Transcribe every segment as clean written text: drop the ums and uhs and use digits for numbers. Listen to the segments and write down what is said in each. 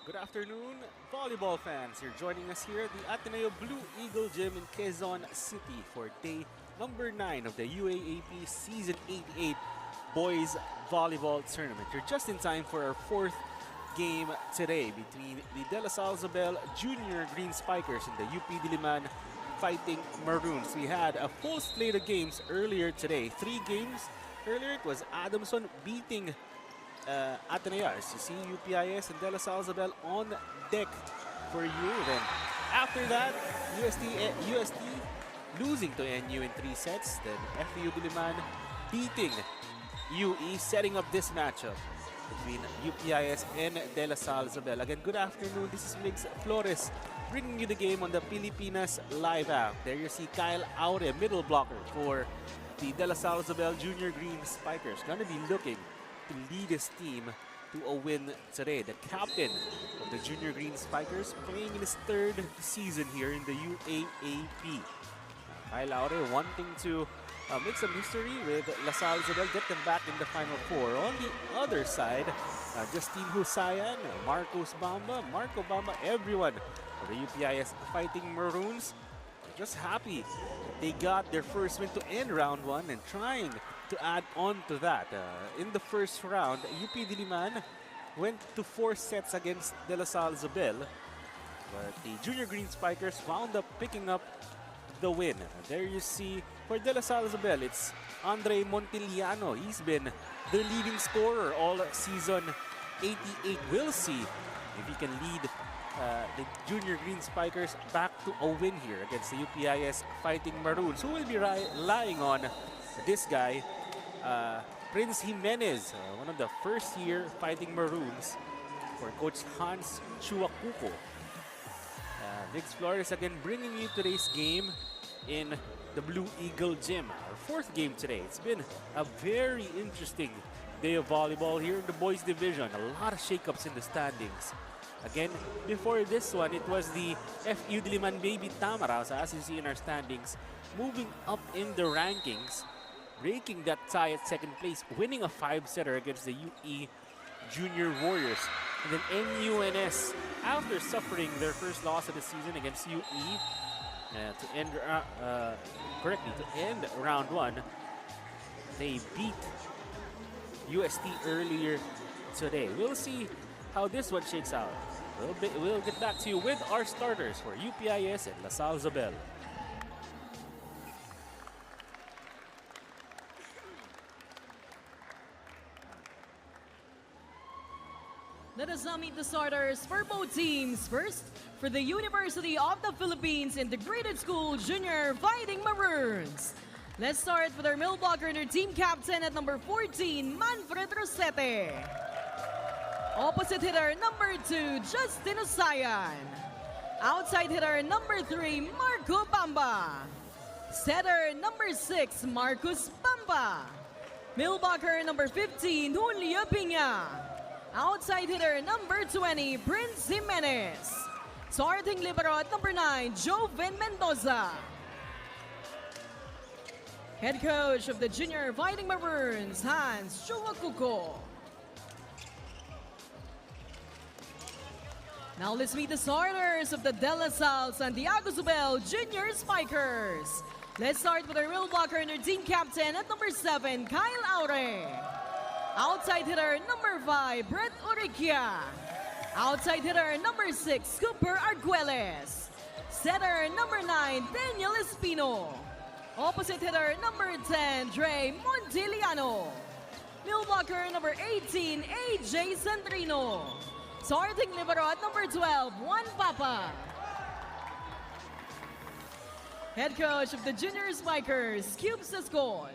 Good afternoon, volleyball fans. You're joining us here at the Ateneo Blue Eagle Gym in Quezon City for day number 9 of the UAAP Season 88 Boys Volleyball Tournament. You're just in time for our 4th game today between the Dlsz Junior Green Spikers and the UP Diliman Fighting Maroons. We had a full slate of games earlier today. 3 games. Earlier it was Adamson beating Ateneo. As you see, UPIS and Dlsz on deck for you. Then after that, UST losing to NU in 3 sets. Then FEU Diliman beating UE, setting up this matchup between UPIS and Dlsz. Again, good afternoon. This is Migs Flores bringing you the game on the Pilipinas Live app. There you see Kyle Aure, middle blocker for the Dlsz Junior Green Spikers. Gonna be looking to lead his team to a win today. The captain of the Junior Green Spikers playing in his 3rd season here in the UAAP. Kyle Aure wanting to make some history with La Salle Isabel, get them back in the Final Four. On the other side, Justine Husayan, Marco Bamba, everyone for the UPIS Fighting Maroons. Just happy they got their first win to end round 1 and trying to add on to that. In the first round, UP Diliman went to 4 sets against Dlsz, but the Junior Green Spikers wound up picking up the win. There you see for Dlsz, it's Andre Montiliano. He's been the leading scorer all season 88. We'll see if he can lead the Junior Green Spikers back to a win here against the UPIS Fighting Maroons, who will be relying on this guy, Prince Jimenez, one of the first-year Fighting Maroons for Coach Hans Chuacuco. Migs Flores again bringing you today's game in the Blue Eagle Gym. Our 4th game today. It's been a very interesting day of volleyball here in the boys division. A lot of shakeups in the standings. Again, before this one, it was the FEU Diliman Baby Tamaras, as you see in our standings, moving up in the rankings, breaking that tie at 2nd place, winning a 5-setter against the UE Junior Warriors. And then NUNS, after suffering their first loss of the season against UE, to end round 1, they beat UST earlier today. We'll see how this one shakes out. We'll get back to you with our starters for UPIS and La Salle Isabel. Let us now meet the starters for both teams. First, for the University of the Philippines Integrated School Junior Fighting Maroons. Let's start with our middle blocker and our team captain at number 14, Manfred Rosete. Opposite hitter, number 2, Justin Husayan. Outside hitter, number 3, Marco Bamba. Setter, number 6, Marcus Bamba. Middle blocker, number 15, Julio Piña. Outside hitter, number 20, Prince Jimenez. Starting libero at number 9, Joven Mendoza. Head coach of the Junior Fighting Maroons, Hans Chuacuco. Now let's meet the starters of the Dlsz Santiago Zubel Junior Spikers. Let's start with our middle blocker and our team captain at number 7, Kyle Aure. Outside hitter, number 5, Brett Uriquia. Outside hitter, number 6, Cooper Arguelles. Setter, number 9, Daniel Espino. Opposite hitter, number 10, Dre Montiliano. Middle blocker, number 18, AJ Centrino. Starting libero at number 12, Juan Papa. Head coach of the Junior Spikers, Cubes Escol.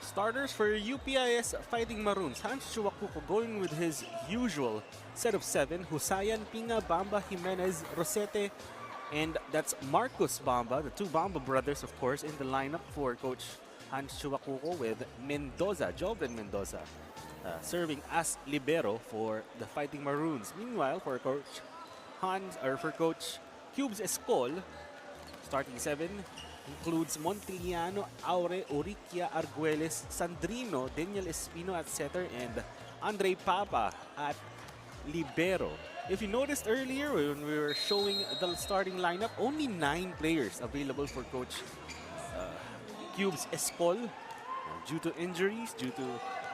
Starters for UPIS Fighting Maroons. Hans Chuacuco going with his usual set of 7. Husayan, Piña, Bamba, Jimenez, Rosete, and that's Marcus Bamba, the 2 Bamba brothers, of course, in the lineup for Coach Hans Chuacuco, with Mendoza, Joven Mendoza, serving as libero for the Fighting Maroons. Meanwhile, for Coach Cubes Escol, starting 7, includes Montiliano, Aure, Oriquia, Arguelles, Sandrino, Daniel Espino at setter, and Andre Papa at libero. If you noticed earlier when we were showing the starting lineup, only 9 players available for Coach Cube's Espol due to injuries, due to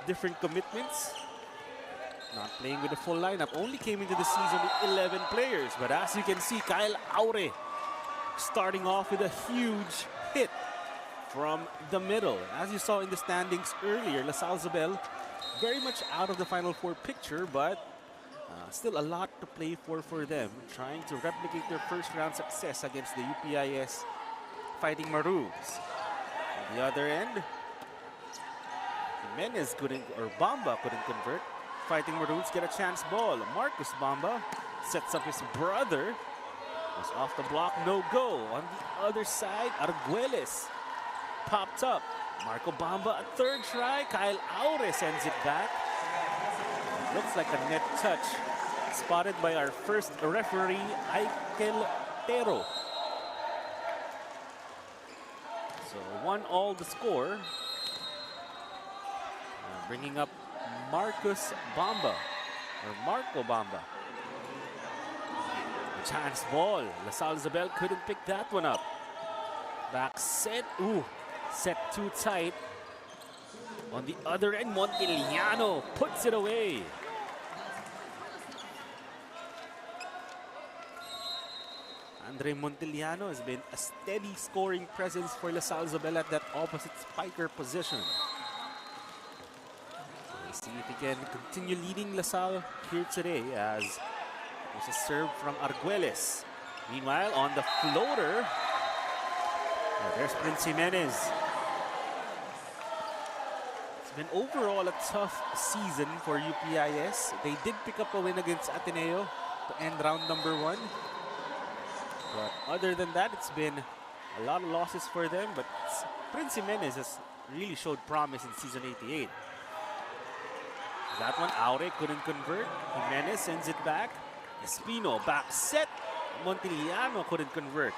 different commitments. Not playing with the full lineup, only came into the season with 11 players. But as you can see, Kyle Aure starting off with a huge hit from the middle. As you saw in the standings earlier, LaSalle Zobel very much out of the Final Four picture, but still a lot to play for them, trying to replicate their first round success against the UPIS Fighting Maroons. On the other end, Jimenez couldn't, or Bamba couldn't convert. Fighting Maroons get a chance ball. Marcus Bamba sets up his brother. Was off the block, no go. On the other side, Arguelles popped up. Marco Bamba, a third try. Kyle Aure sends it back. Looks like a net touch. Spotted by our first referee, Aikel Tero. So 1-1 the score. Bringing up Marcus Bamba, or Marco Bamba. Chance ball. LaSalle Zobel couldn't pick that one up. Back set. Ooh, set too tight. On the other end, Montiliano puts it away. Andre Montiliano has been a steady scoring presence for LaSalle Zobel at that opposite spiker position. We'll see if he can continue leading LaSalle here today as there's a serve from Arguelles. Meanwhile, on the floater, there's Prince Jimenez. It's been overall a tough season for UPIS. They did pick up a win against Ateneo to end round number 1. But other than that, it's been a lot of losses for them. But Prince Jimenez has really showed promise in season 88. That one, Aure couldn't convert. Jimenez sends it back. Espino back set. Montiliano couldn't convert.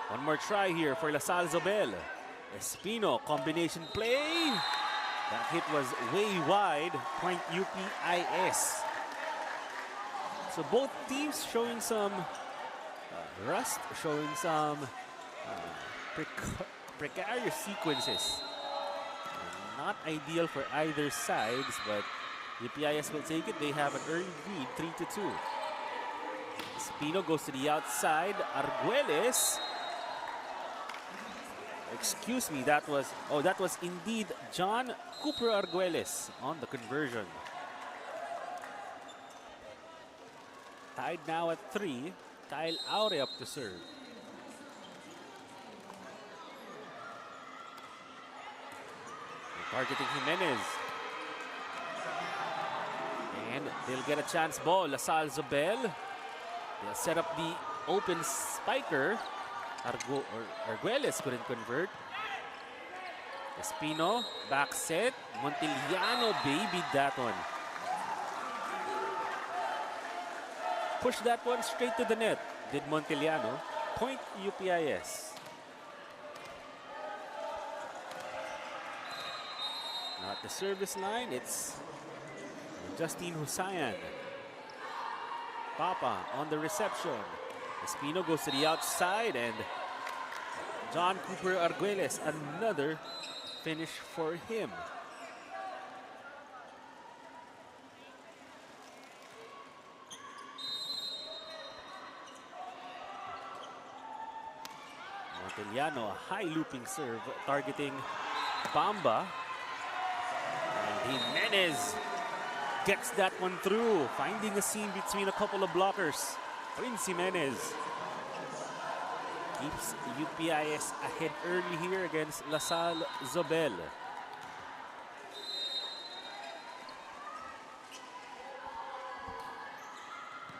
One more try here for LaSalle Zobel. Espino, combination play. That hit was way wide. Point UPIS. So both teams showing some rust, showing some precarious sequences. Not ideal for either sides, but UPIS will take it. They have an early lead, 3-2. Espino goes to the outside. Arguelles. Excuse me, that was indeed John Cooper Arguelles on the conversion. Tied now at 3. Kyle Aure up to serve. Targeting Jimenez. And they'll get a chance ball. LaSalle Zobel. They'll set up the open spiker. Arguelles couldn't convert. Espino, back set. Montiliano babied that one. Push that one straight to the net. Did Montiliano. Point UPIS. Not the service line, it's Justine Husayan. Papa on the reception. Espino goes to the outside and John Cooper Arguelles, another finish for him. Montiliano, a high looping serve targeting Bamba. And Jimenez gets that one through, finding a seam between a couple of blockers. Prince Jimenez keeps UPIS ahead early here against LaSalle Zobel.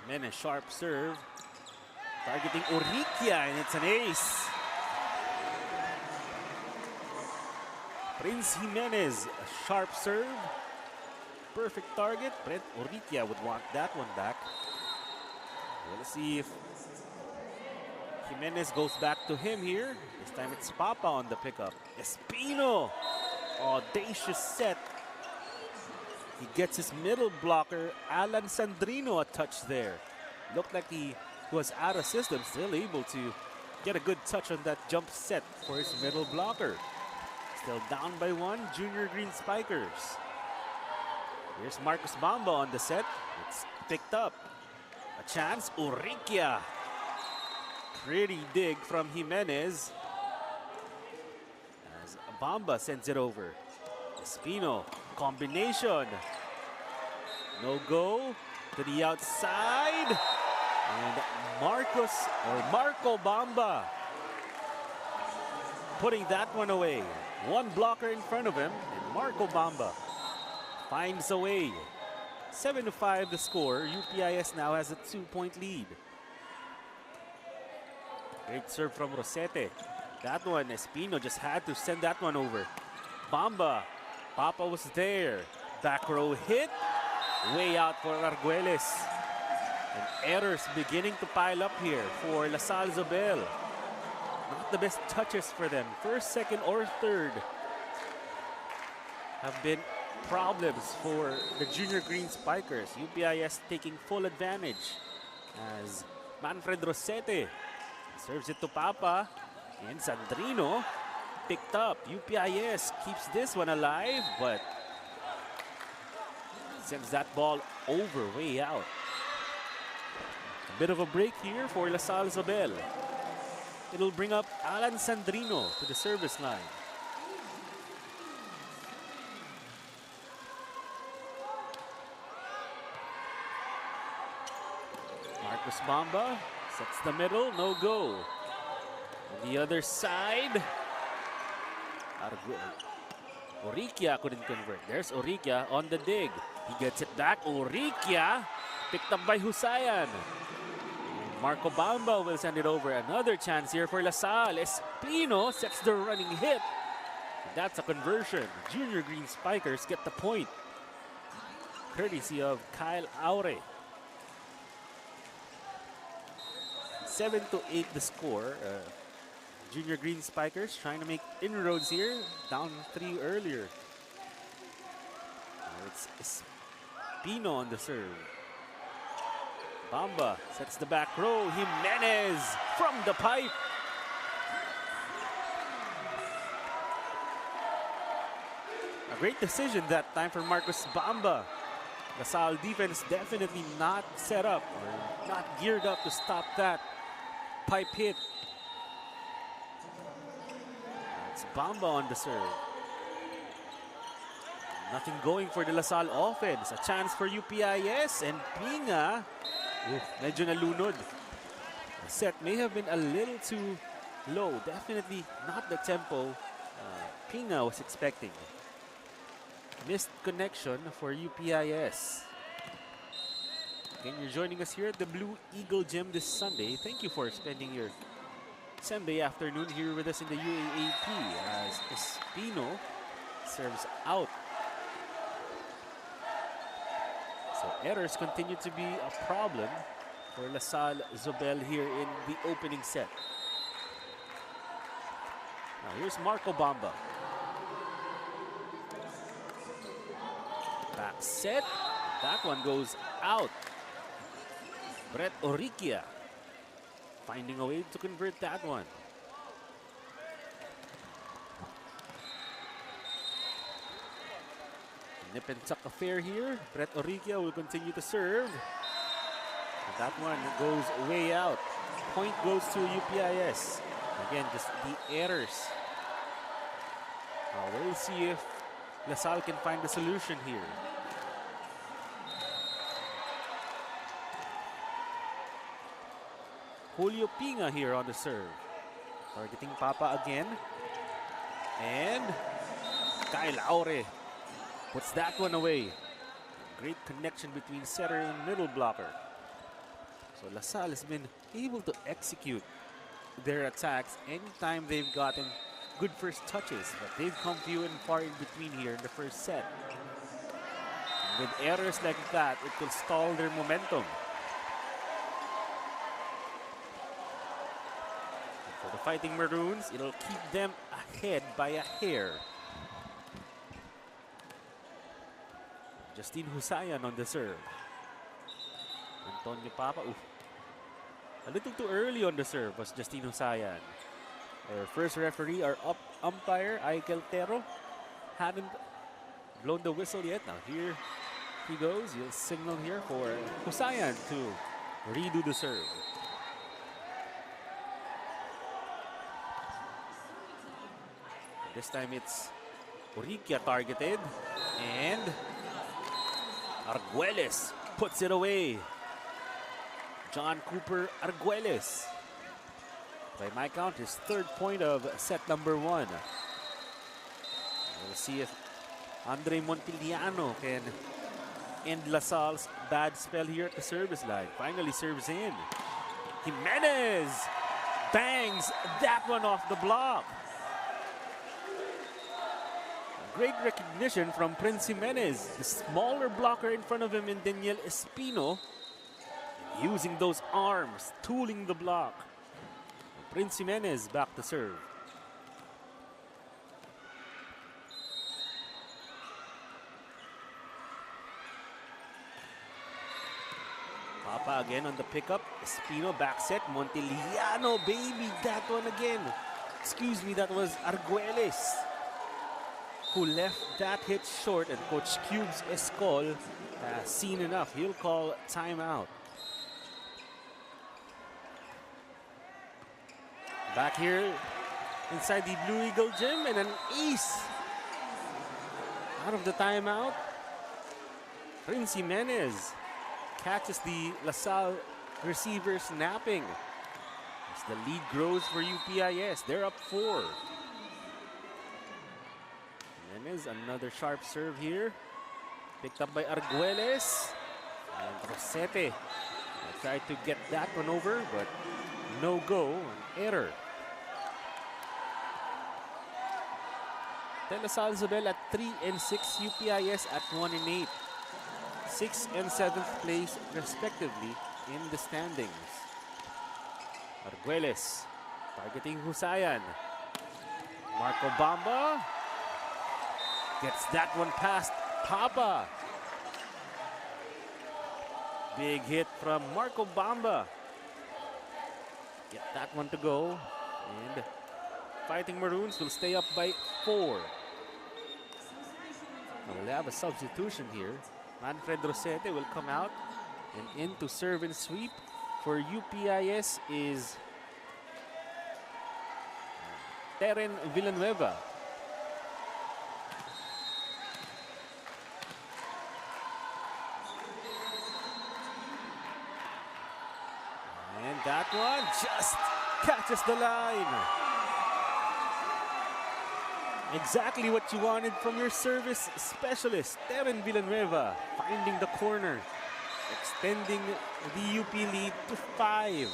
Jimenez, sharp serve, targeting Oriquia, and it's an ace. Prince Jimenez, a sharp serve, perfect target. Brent Oriquia would want that one back. We'll see if Jimenez goes back to him here. This time it's Papa on the pickup. Espino. Audacious set. He gets his middle blocker, Alan Sandrino, a touch there. Looked like he was out of system, still able to get a good touch on that jump set for his middle blocker. Still down by one, Junior Green Spikers. Here's Marcos Bamba on the set. It's picked up. A chance, Uriquia. Pretty dig from Jimenez. As Bamba sends it over. Espino, combination. No go to the outside. And Marco Bamba putting that one away. One blocker in front of him, and Marco Bamba finds a way. 7-5 the score. UPIS now has a 2-point lead. Great serve from Rosete. That one, Espino just had to send that one over. Bamba, Papa was there. Back row hit. Way out for Arguelles. And errors beginning to pile up here for La Salle Zobel. Not the best touches for them. First, second, or third have been problems for the Junior Green Spikers. UPIS taking full advantage as Manfred Rosete serves it to Papa. And Sandrino picked up. UPIS keeps this one alive, but sends that ball over, way out. A bit of a break here for La Salle Zobel. It'll bring up Alan Sandrino to the service line. Marcos Bamba sets the middle, no go. On the other side, Uriquia couldn't convert. There's Uriquia on the dig. He gets it back. Uriquia picked up by Husayan. Marco Bamba will send it over. Another chance here for La Salle. Espino sets the running hit. That's a conversion. Junior Green Spikers get the point, courtesy of Kyle Aure. 7-8 the score. Junior Green Spikers trying to make inroads here. Down 3 earlier. It's Espino on the serve. Bamba sets the back row. Jimenez from the pipe. A great decision that time for Marcos Bamba. La Salle defense definitely not set up or not geared up to stop that pipe hit. It's Bamba on the serve. Nothing going for the La Salle offense. A chance for UPIS and Pinga. Medyo nalunod. The set may have been a little too low. Definitely not the tempo Pinga was expecting. Missed connection for UPIS. Again, you're joining us here at the Blue Eagle Gym this Sunday. Thank you for spending your Sunday afternoon here with us in the UAAP as Espino serves out. So errors continue to be a problem for La Salle Zobel here in the opening set. Now here's Marco Bamba. Back set. That one goes out. Brett Uriquia finding a way to convert that one. Nip and tuck affair here. Brett Uriquia will continue to serve. That one goes way out. Point goes to UPIS. Again, just the errors. We'll see if La Salle can find a solution here. Julio Pinga here on the serve. Targeting Papa again. And Kyle Aure puts that one away. Great connection between setter and middle blocker. So La Salle has been able to execute their attacks anytime they've gotten good first touches, but they've come few and far in between here in the first set. And with errors like that, it will stall their momentum. For the Fighting Maroons, it'll keep them ahead by a hair. Justine Husayan on the serve. Antonio Papa. Oof. A little too early on the serve was Justine Husayan. Our first referee, our umpire, Aikel Tero, hadn't blown the whistle yet. Now here he goes. He'll signal here for Husayan to redo the serve. This time it's Oriquia targeted, and Arguelles puts it away. John Cooper Arguelles, by my count, his third point of set number 1. We'll see if Andre Montiliano can end LaSalle's bad spell here at the service line. Finally serves in. Jimenez bangs that one off the block. Great recognition from Prince Jimenez, the smaller blocker in front of him in Daniel Espino, using those arms, tooling the block. Prince Jimenez back to serve. Papa again on the pickup. Espino back set. Montiliano, baby, that one again. Excuse me, that was Arguelles who left that hit short, and Coach Cube's Escol has seen enough. He'll call timeout. Back here inside the Blue Eagle gym, and an ace out of the timeout. Prince Jimenez catches the LaSalle receiver snapping as the lead grows for UPIS. They're up 4. Jimenez, another sharp serve here. Picked up by Arguelles. And Rosete tried to get that one over, but no go, an error. LaSalle Isabel at 3 and 6, UPIS at 1 and 8. 6th and 7th place respectively in the standings. Arguelles targeting Husayan. Marco Bamba gets that one past Papa. Big hit from Marco Bamba. Get that one to go. And Fighting Maroons will stay up by 4. We'll have a substitution here. Manfred Rosete will come out, and in to serve and sweep for UPIS is Teren Villanueva. And that one just catches the line. Exactly what you wanted from your service specialist, Teren Villanueva, finding the corner, extending the UP lead to 5.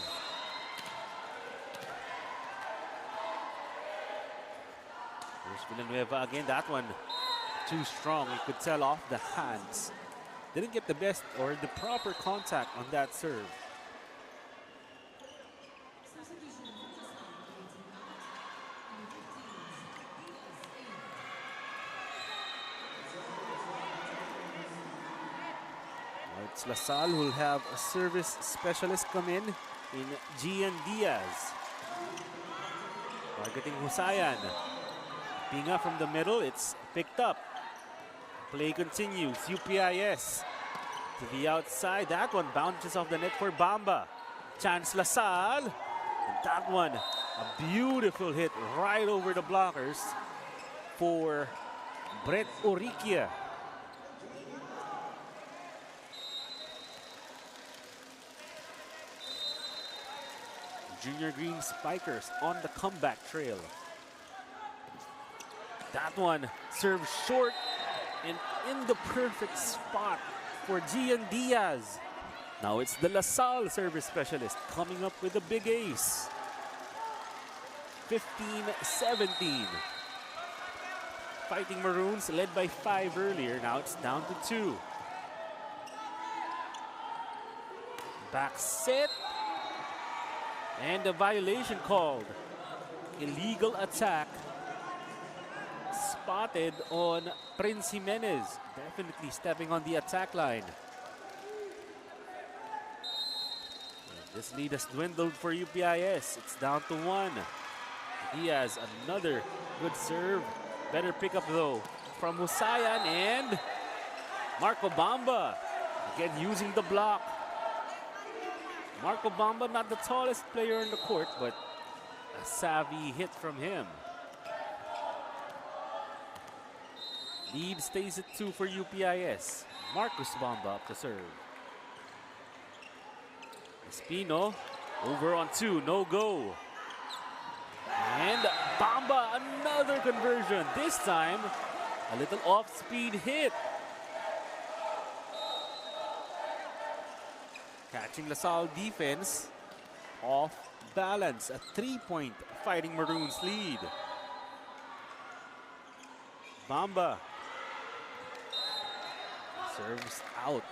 Here's Villanueva again. That one too strong. You could tell off the hands. Didn't get the best or the proper contact on that serve. It's LaSalle who will have a service specialist come in Gian Diaz. Targeting Husayan. Pinga from the middle, it's picked up. Play continues, UPIS to the outside. That one bounces off the net for Bamba. Chance LaSalle. And that one, a beautiful hit right over the blockers for Brett Oriquia. Junior Green Spikers on the comeback trail. That one served short and in the perfect spot for Gian Diaz. Now it's the LaSalle service specialist coming up with a big ace. 15-17. Fighting Maroons led by 5 earlier. Now it's down to 2. Back set. And a violation called illegal attack spotted on Prince Jimenez. Definitely stepping on the attack line. This lead has dwindled for UPIS. It's down to 1. Diaz, another good serve. Better pickup though from Husayan and Marco Bamba. Again using the block. Marco Bamba, not the tallest player in the court, but a savvy hit from him. Lead stays at 2 for UPIS. Marcus Bamba up to serve. Espino over on 2, no go. And Bamba, another conversion. This time, a little off-speed hit. Catching LaSalle defense off balance. A 3-point Fighting Maroons lead. Bamba serves out.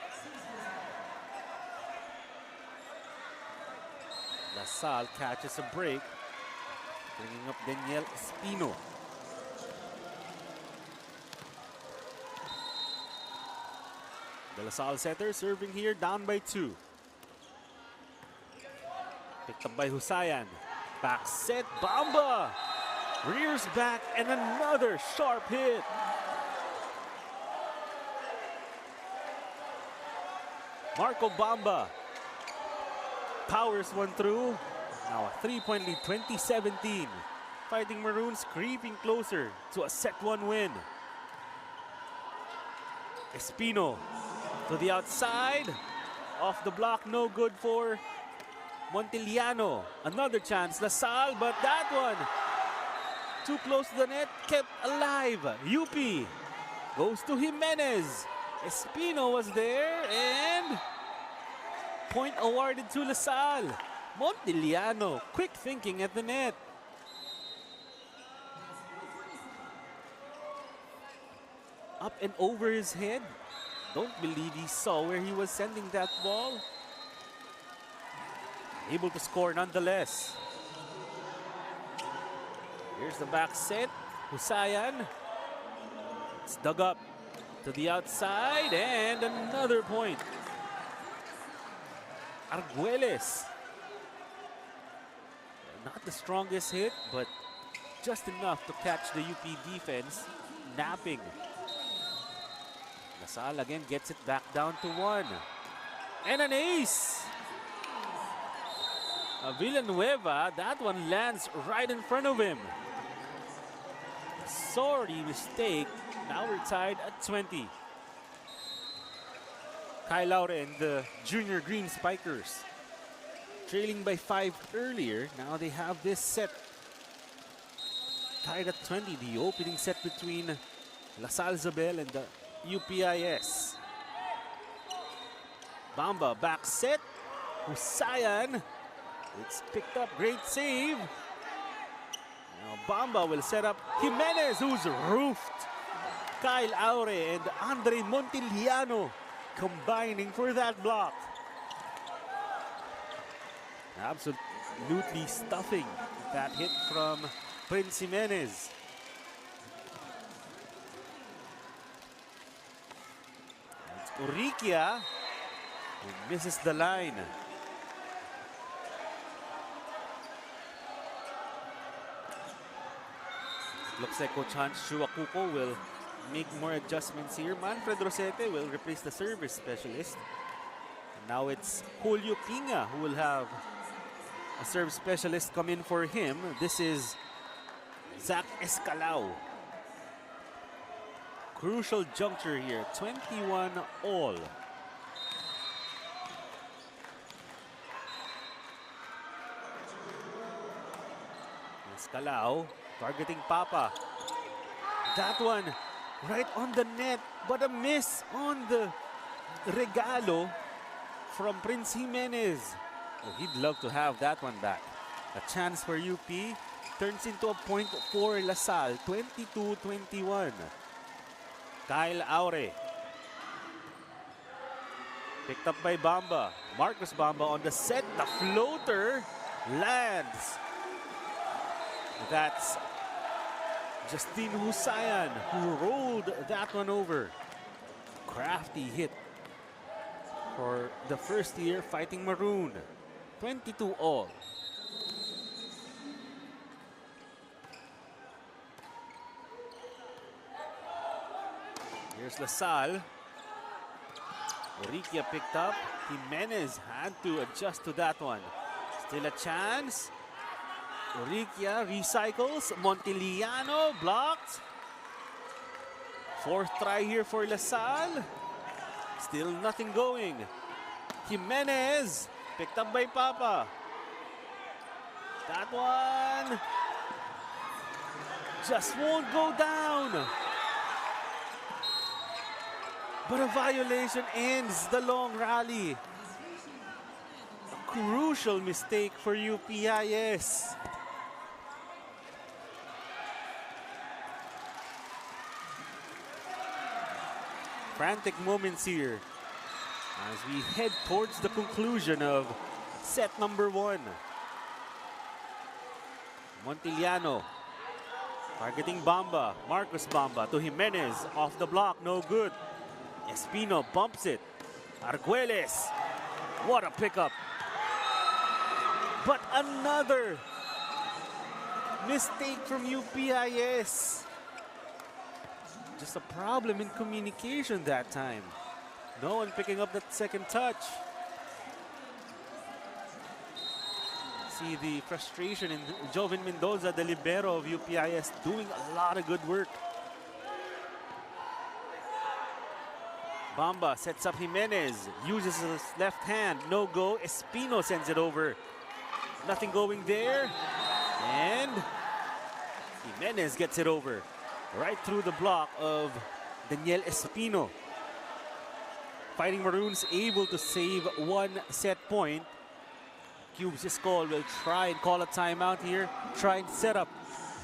LaSalle catches a break, bringing up Daniel Espino. The LaSalle setter serving here, down by 2. Picked up by Husayan. Back set, Bamba! Rears back and another sharp hit. Marco Bamba powers one through. Now a 3-point lead, 20-17. Fighting Maroons creeping closer to a set 1 win. Espino to the outside. Off the block, no good for Montiliano. Another chance, LaSalle, but that one too close to the net, kept alive. UP goes to Jimenez. Espino was there and point awarded to LaSalle. Montiliano, quick thinking at the net. Up and over his head. Don't believe he saw where he was sending that ball. Able to score nonetheless. Here's the back set. Husayan. It's dug up to the outside and another point. Arguelles. Not the strongest hit, but just enough to catch the UP defense napping. LaSalle again gets it back down to 1. And an ace! Villanueva, that one lands right in front of him. Sorry mistake. Now we're tied at 20. Kyle Laure and the Junior Green Spikers trailing by 5 earlier. Now they have this set tied at 20. The opening set between LaSalle Zabel and the UPIS. Bamba back set. Husayan. It's picked up. Great save. Now Bamba will set up Jimenez, who's roofed. Kyle Aure and Andre Montiliano combining for that block. Absolutely stuffing that hit from Prince Jimenez. It's Uriquia who misses the line. Looks like Coach Hans Shuakuko will make more adjustments here. Manfred Rosete will replace the service specialist. And now it's Julio Pinga who will have a serve specialist come in for him. This is Zach Escalao. Crucial juncture here, 21 all. Escalao targeting Papa. That one right on the net, but a miss on the regalo from Prince Jimenez. Oh, he'd love to have that one back. A chance for UP turns into a point for LaSalle, 22-21. Kyle Aure. Picked up by Bamba. Marcus Bamba on the set. The floater lands. That's Justine Husayan who rolled that one over. Crafty hit for the first year Fighting Maroon. 22 all. Here's LaSalle. Oriquia picked up. Jimenez had to adjust to that one. Still a chance. Oriquia recycles. Montiliano blocked. Fourth try here for LaSalle. Still nothing going. Jimenez picked up by Papa. That one just won't go down. But a violation ends the long rally. A crucial mistake for UPIS. Frantic moments here as we head towards the conclusion of set number 1. Montiliano targeting Bamba. Marcos Bamba to Jimenez. Off the block, no good. Espino bumps it. Arguelles. What a pickup. But another mistake from UPIS. Just a problem in communication that time. No one picking up that second touch. See the frustration in Joven Mendoza, the libero of UPIS, doing a lot of good work. Bamba sets up Jimenez, uses his left hand, no go. Espino sends it over. Nothing going there. And Jimenez gets it over. Right through the block of Daniel Espino. Fighting Maroons able to save one set point. Cubes' call will try and call a timeout here. Try and set up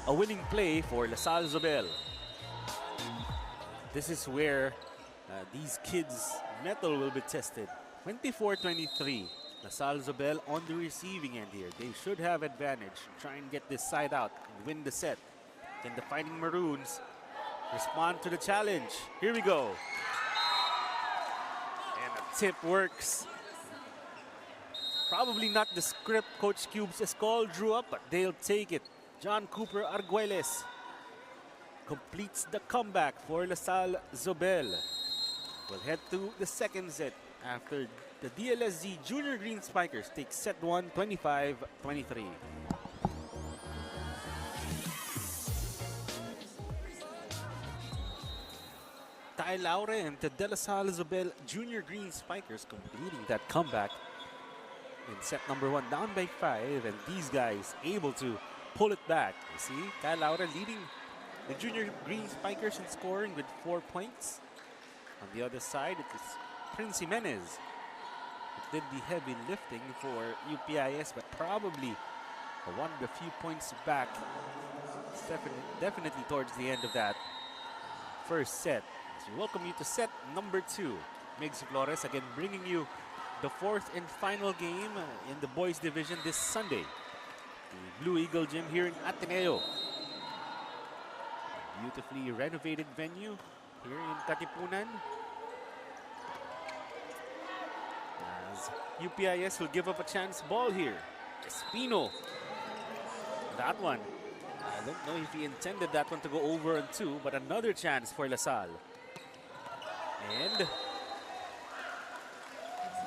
a winning play for LaSalle Zobel. This is where these kids' mettle will be tested. 24-23. LaSalle Zobel on the receiving end here. They should have advantage. Try and get this side out and win the set. Can the Fighting Maroons respond to the challenge? Here we go. And the tip works. Probably not the script Coach Cubes Escol drew up, but they'll take it. John Cooper Arguelles completes the comeback for LaSalle Zobel. We'll head to the second set after the DLSZ Junior Green Spikers take set 1, 25-23. Ty Laure and the De La Salle Zobel Junior Green Spikers completing that comeback in set number 1, down by 5, and these guys able to pull it back. You see, Ty Laure leading the Junior Green Spikers in scoring with 4 points. On the other side, it is Prince Jimenez who did the heavy lifting for UPIS, but probably one of the few points back. It's definitely towards the end of that first set. So we welcome you to set number 2. Migs Flores again bringing you the 4th and final game in the boys division this Sunday. The Blue Eagle Gym here in Ateneo. A beautifully renovated venue here in Katipunan. As UPIS will give up a chance ball here. Espino. That one. I don't know if he intended that one to go over on 2, but another chance for LaSalle. And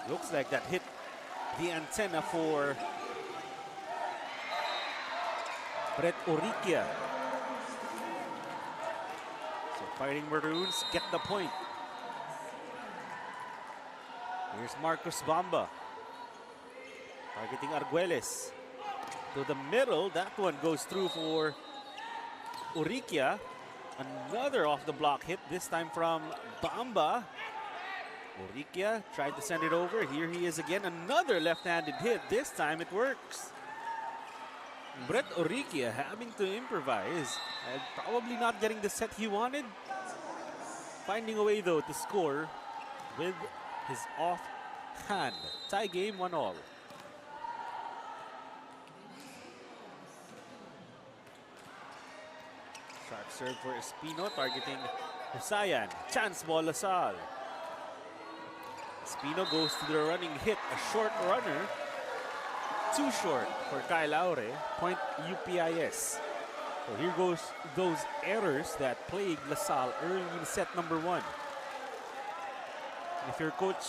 looks like that hit the antenna for Brett Oriquia. So Fighting Maroons get the point. Here's Marcos Bamba targeting Arguelles. To the middle, that one goes through for Oriquia. Another off the block hit, this time from Bamba. Oriquia tried to send it over. Here he is again. Another left-handed hit. This time it works. Brett Oriquia having to improvise and probably not getting the set he wanted. Finding a way though to score with his off hand. Tie game, 1-all. Sharp serve for Espino, targeting Husayan. Chance ball, Lasal. Espino goes to the running hit, a short runner. Too short for Kyle Aure. Point UPIS. So here goes those errors that plagued LaSalle early in set number 1. If your coach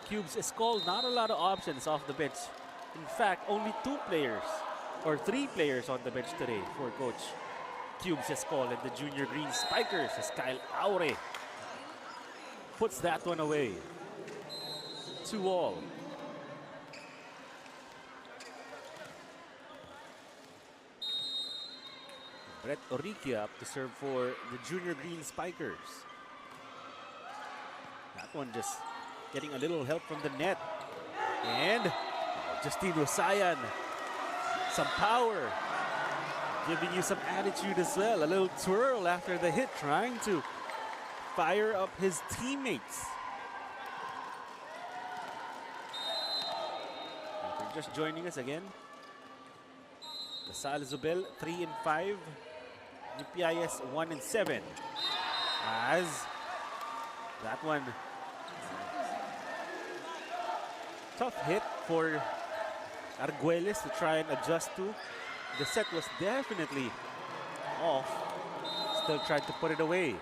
Cubes is called, not a lot of options off the bench. In fact, only 2 players or 3 players on the bench today for Coach Cubes is called, and the junior green spikers as Kyle Aure puts that one away. 2-all. Brett Oriquia up to serve for the junior green spikers. That one just getting a little help from the net. And Justine Husayan, some power, giving you some attitude as well. A little twirl after the hit, trying to fire up his teammates. If you're just joining us again, LaSalle Zobel 3-5, UPIS 1-7. As that one, tough hit for Arguelles to try and adjust to. The set was definitely off. Still tried to put it away.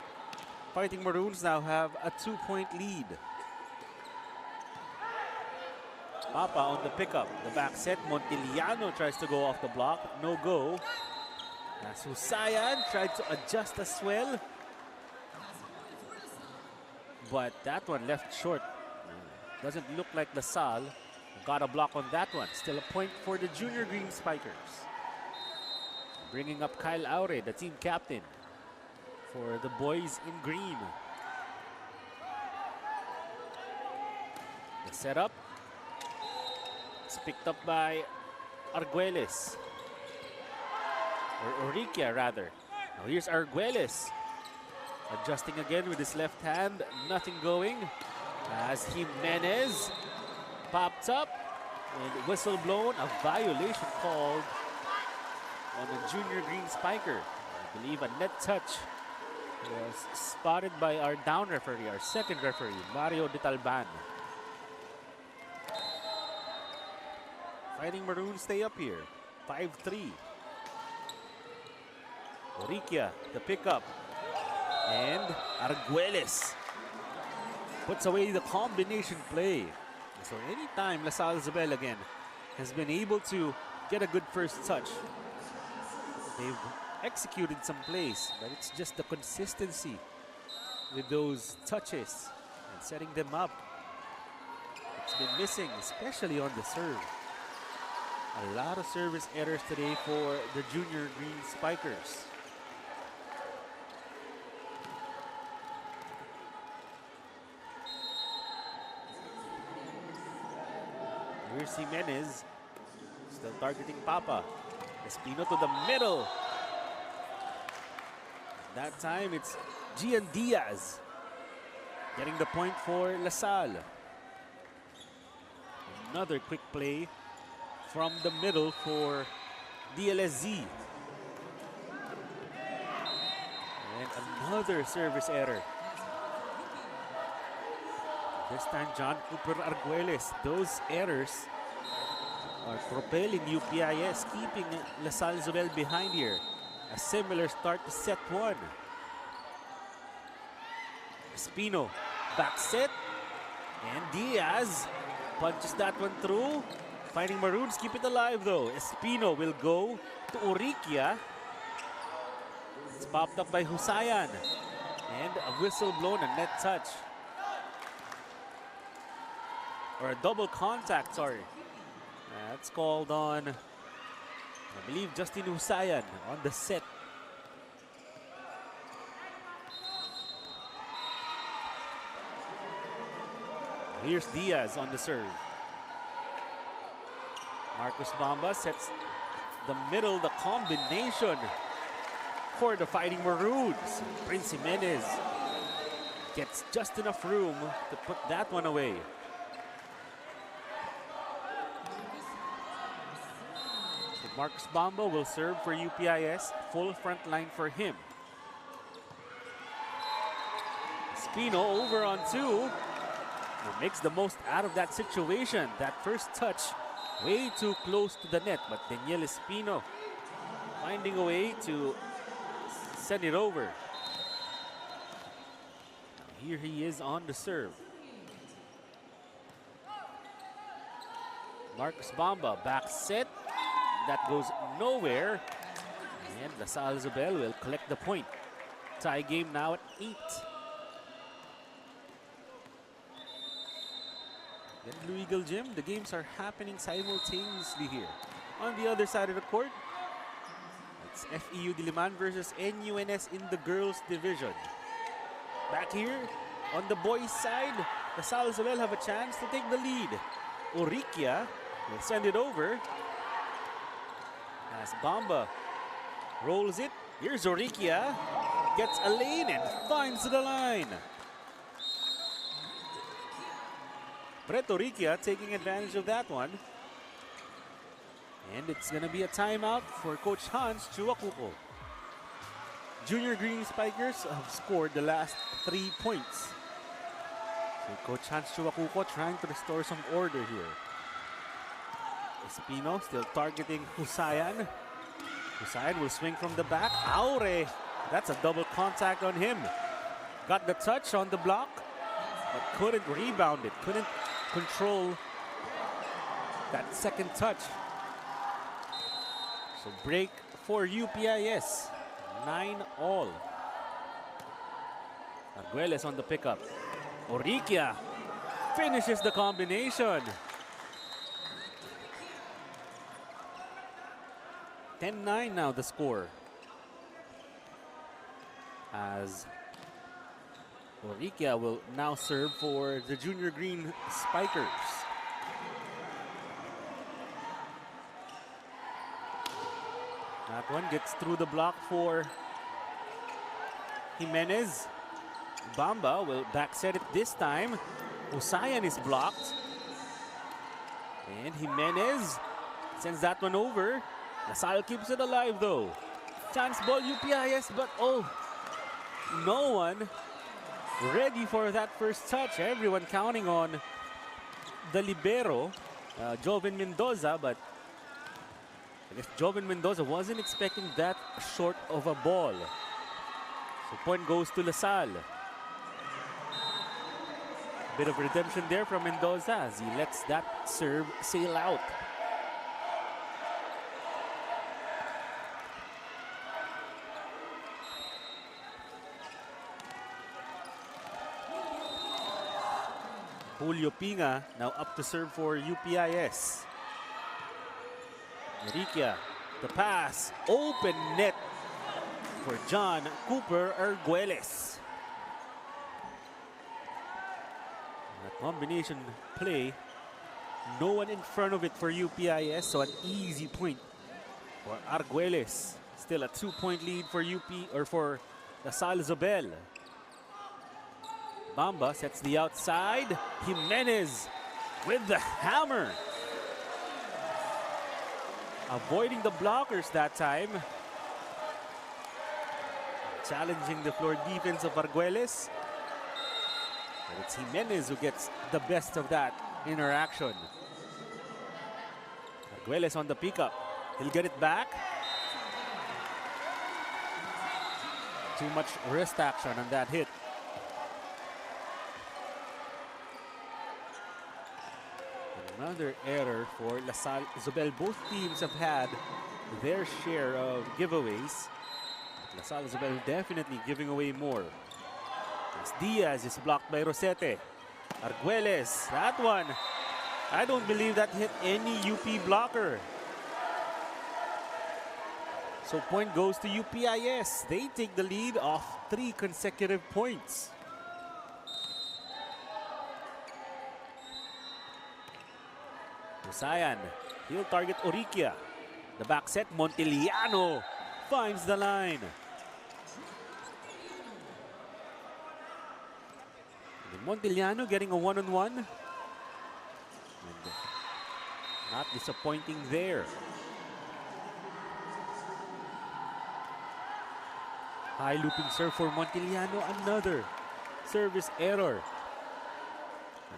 Fighting Maroons now have a 2-point lead. Papa on the pickup. The back set, Montiliano tries to go off the block. No go. As Husayan tried to adjust as well. But that one left short. Doesn't look like LaSalle got a block on that one. Still a point for the junior green spikers. Bringing up Kyle Aure, the team captain for the boys in green. The setup. It's picked up by Arguelles. Or Oriquia, rather. Now here's Arguelles. Adjusting again with his left hand. Nothing going. As Jimenez popped up. And whistle blown. A violation called on the junior green spiker. I believe a net touch was spotted by our down referee, our second referee, Mario de Talban. Fighting Maroons stay up here. 5-3. Oriquia, the pickup. And Arguelles puts away the combination play. So anytime LaSalle Zobel again has been able to get a good first touch, they've executed some plays, but it's just the consistency with those touches and setting them up. It's been missing, especially on the serve. A lot of service errors today for the junior green spikers. Here's Jimenez, still targeting Papa. Espino to the middle. That time it's Gian Diaz getting the point for LaSalle. Another quick play from the middle for Dlsz. And another service error. This time, John Cooper Arguelles. Those errors are propelling UPIS, keeping LaSalle Zobel behind here. A similar start to set 1. Espino, back set. And Diaz punches that one through. Fighting Maroons, keep it alive though. Espino will go to Oriquia. It's popped up by Husayan. And a whistle blown, a net touch. Or a double contact, sorry. That's called on, I believe, Justine Husayan on the set. Here's Diaz on the serve. Marcus Bamba sets the middle, the combination for the Fighting Maroons. Prince Jimenez gets just enough room to put that one away. Marcus Bamba will serve for UPIS. Full front line for him. Espino over on 2. Makes the most out of that situation. That first touch way too close to the net, but Daniel Espino finding a way to send it over. Now here he is on the serve. Marcus Bamba back set. That goes nowhere. And LaSalle Zobel will collect the point. Tie game now at 8. Then Blue Eagle Gym, the games are happening simultaneously here. On the other side of the court, it's FEU Diliman versus NUNS in the girls division. Back here, on the boys side, the LaSalle Zobel have a chance to take the lead. Oriquia will send it over. As Bamba rolls it, here's Oriquia, gets a lane and finds the line. Brett Oriquia taking advantage of that one. And it's going to be a timeout for Coach Hans Chuacuco. Junior Green Spikers have scored the last 3 points. So Coach Hans Chuacuco trying to restore some order here. Espino still targeting Husayan. Husayan will swing from the back. Aure, that's a double contact on him. Got the touch on the block, but couldn't rebound it. Couldn't control that second touch. So break for UPIS. 9-all. Arguelles on the pickup. Oriquia finishes the combination. 10-9 now the score. As Oriquia will now serve for the Junior Green Spikers. That one gets through the block for Jimenez. Bamba will back set it this time. Husayan is blocked. And Jimenez sends that one over. LaSalle keeps it alive though. Chance ball UPIS, but oh, no one ready for that first touch. Everyone counting on the libero, Joven Mendoza, but I guess Joven Mendoza wasn't expecting that short of a ball. So point goes to LaSalle. Bit of redemption there from Mendoza as he lets that serve sail out. Julio Pinga now up to serve for UPIS. Oriquia, the pass, open net for John Cooper Arguelles. That combination play, no one in front of it for UPIS, so an easy point for Arguelles. Still a 2-point lead for for LaSalle Zobel. Bamba sets the outside. Jimenez with the hammer. Avoiding the blockers that time. Challenging the floor defense of Arguelles. But it's Jimenez who gets the best of that interaction. Arguelles on the pickup. He'll get it back. Too much wrist action on that hit. Another error for LaSalle Zobel. Both teams have had their share of giveaways. LaSalle Zobel definitely giving away more. As Diaz is blocked by Rosete. Arguelles, that one. I don't believe that hit any UP blocker. So point goes to UPIS. They take the lead off 3 consecutive points. Husayan, he'll target Oriquia. The back set, Montiliano finds the line. And Montiliano getting a one-on-one. And not disappointing there. High looping serve for Montiliano. Another service error.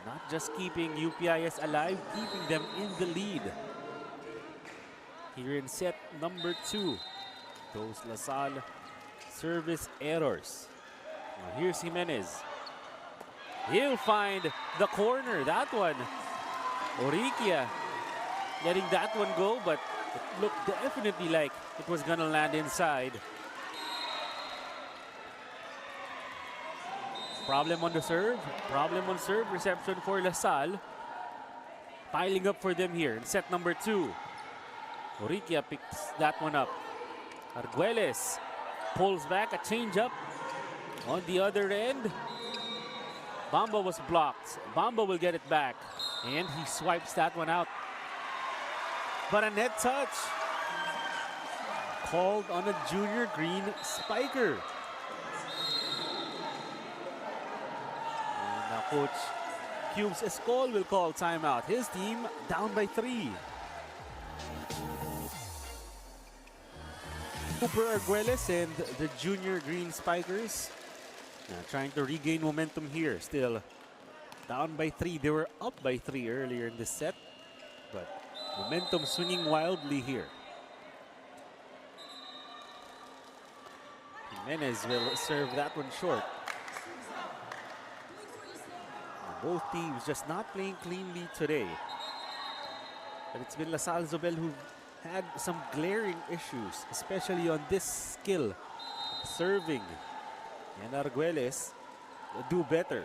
Not just keeping UPIS alive, keeping them in the lead. Here in set number 2, those LaSalle service errors. Now here's Jimenez. He'll find the corner. That one, Oriquia letting that one go, but it looked definitely like it was gonna land inside. Problem on the serve. Problem on serve. Reception for LaSalle. Piling up for them here in set number 2. Oriquia picks that one up. Arguelles pulls back, a change-up on the other end. Bamba was blocked. Bamba will get it back. And he swipes that one out. But a net touch. Called on a junior green spiker. And now Coach Cubes Escol will call timeout. His team down by 3. Cooper Arguelles and the junior green spikers trying to regain momentum here. Still down by 3. They were up by 3 earlier in this set, but momentum swinging wildly here. Jimenez will serve that one short. Both teams just not playing cleanly today. But it's been LaSalle Zobel who had some glaring issues, especially on this skill, serving. And Arguelles do better.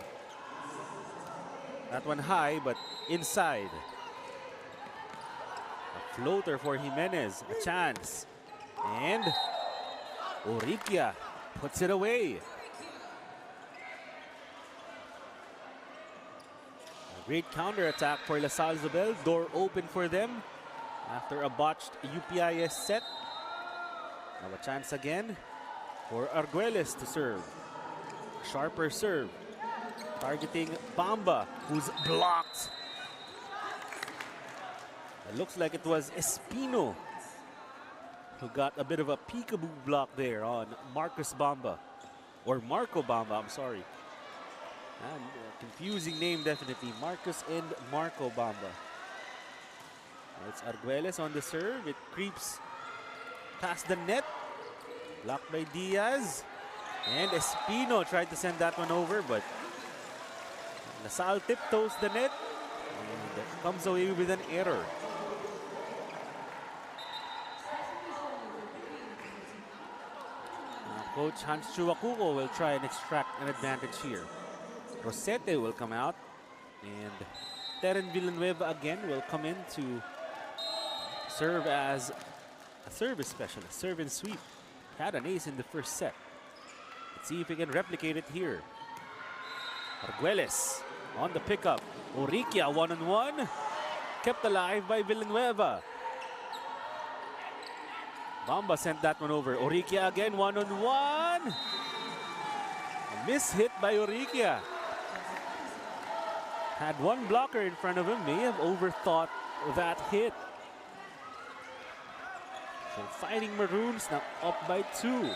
That one high, but inside. A floater for Jimenez, a chance. And Oriquia puts it away. A great counter-attack for LaSalle Zobel. Door open for them after a botched UPIS set. Now a chance again for Arguelles to serve. Sharper serve. Targeting Bamba, who's blocked. It looks like it was Espino who got a bit of a peekaboo block there on Marcus Bamba. Or Marco Bamba, I'm sorry. And confusing name definitely. Marcus and Marco Bamba. It's Arguelles on the serve. It creeps past the net. Blocked by Dlsz. And Espino tried to send that one over, but LaSalle tiptoes the net and comes away with an error. Coach Hans Chuacuco will try and extract an advantage here. Rosete will come out, and Teren Villanueva again will come in to serve as a service specialist, serve and sweep. Had an ace in the first set. Let's see if he can replicate it here. Arguelles on the pickup. Oriquia one-on-one. Kept alive by Villanueva. Bamba sent that one over. Oriquia again one-on-one. A miss hit by Oriquia. Had one blocker in front of him. May have overthought that hit. So Fighting Maroons now up by 2.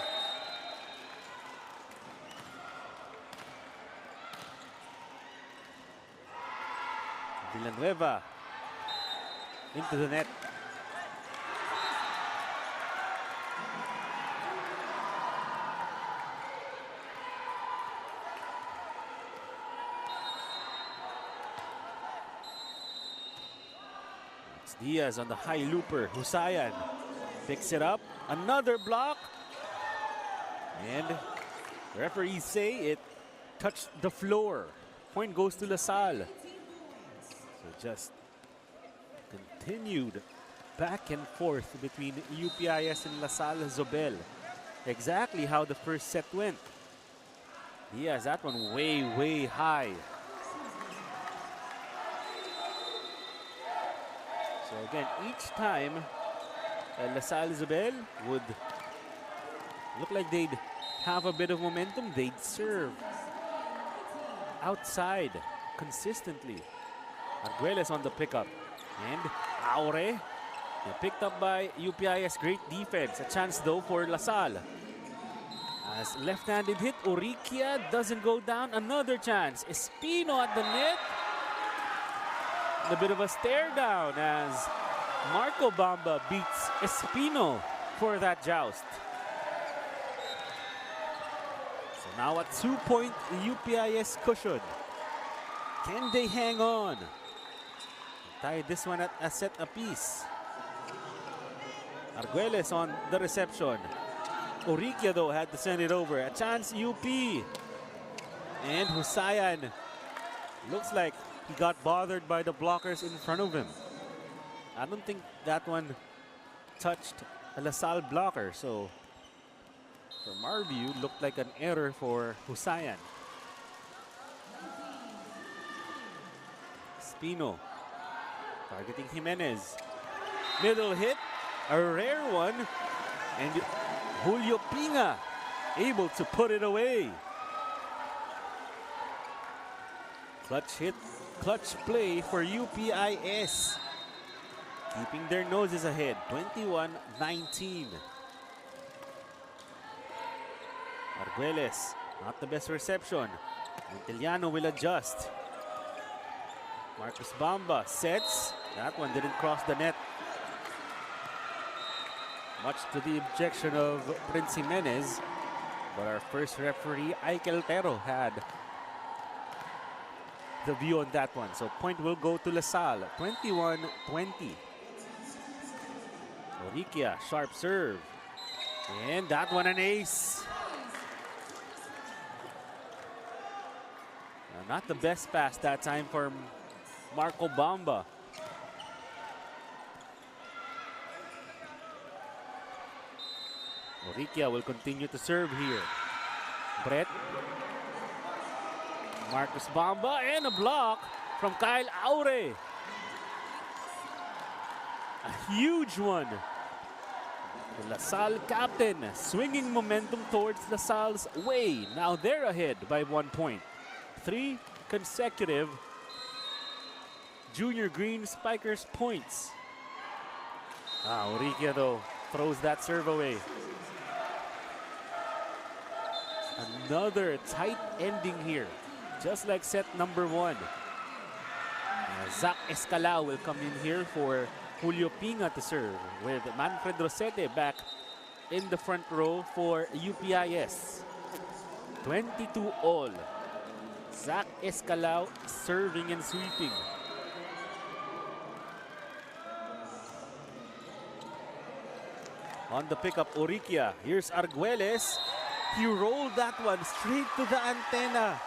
Villanueva into the net. It's Dlsz on the high looper. Husayan picks it up. Another block. And the referees say it touched the floor. Point goes to LaSalle. So just continued back and forth between UPIS and LaSalle Zobel. Exactly how the first set went. Dlsz, that one way, way high. So again, each time LaSalle Zobel would look like they'd have a bit of momentum, they'd serve outside consistently. Arguelles on the pickup. And Aure picked up by UPIS. Great defense. A chance though for LaSalle. As left-handed hit, Orikia doesn't go down. Another chance. Espino at the net. A bit of a stare down as Marco Bamba beats Espino for that joust. So now a 2-point UPIS cushion. Can they hang on? Tie this one at a set apiece. Arguelles on the reception. Orikia though had to send it over. A chance UP. And Husayan looks like he got bothered by the blockers in front of him. I don't think that one touched a LaSalle blocker. So from our view, looked like an error for Husayan. Espino targeting Jimenez. Middle hit, a rare one. And Julio Pinga able to put it away. Clutch hit, clutch play for UPIS. Keeping their noses ahead, 21-19. Arguelles, not the best reception. Monteliano will adjust. Marcus Bamba sets. That one didn't cross the net. Much to the objection of Prince Jimenez. But our first referee, Ike Altero, had the view on that one. So point will go to LaSalle, 21-20. Orikia, sharp serve. And that one an ace. Not the best pass that time for Marco Bamba. Orikia will continue to serve here. Brett. Marcus Bamba and a block from Kyle Aure. A huge one. The LaSalle captain swinging momentum towards LaSalle's way. Now they're ahead by 1 point. 3 consecutive Junior Green Spikers points. Orikia though throws that serve away. Another tight ending here, just like set number 1. Zach Escalao will come in here for Julio Pinga to serve, with Manfred Rosete back in the front row for UPIS. 22 all. Zach Escalao serving and sweeping. On the pickup, Orikia. Here's Arguelles. He rolled that one straight to the antenna.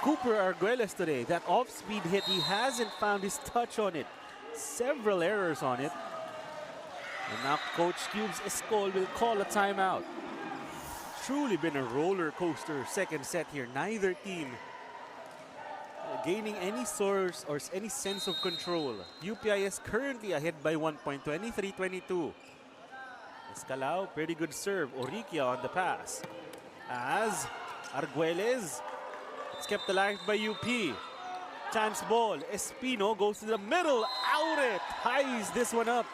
Cooper Arguelles today, that off-speed hit, he hasn't found his touch on it. Several errors on it. And now Coach Cubes Escol will call a timeout. Truly been a roller coaster second set here. Neither team gaining any source or any sense of control. UPIS currently ahead by 1 point, 23-22. Escalao, pretty good serve. Orikia on the pass. As Arguelles, it's kept alive by UP. Chance ball. Espino goes to the middle. Aure ties this one up.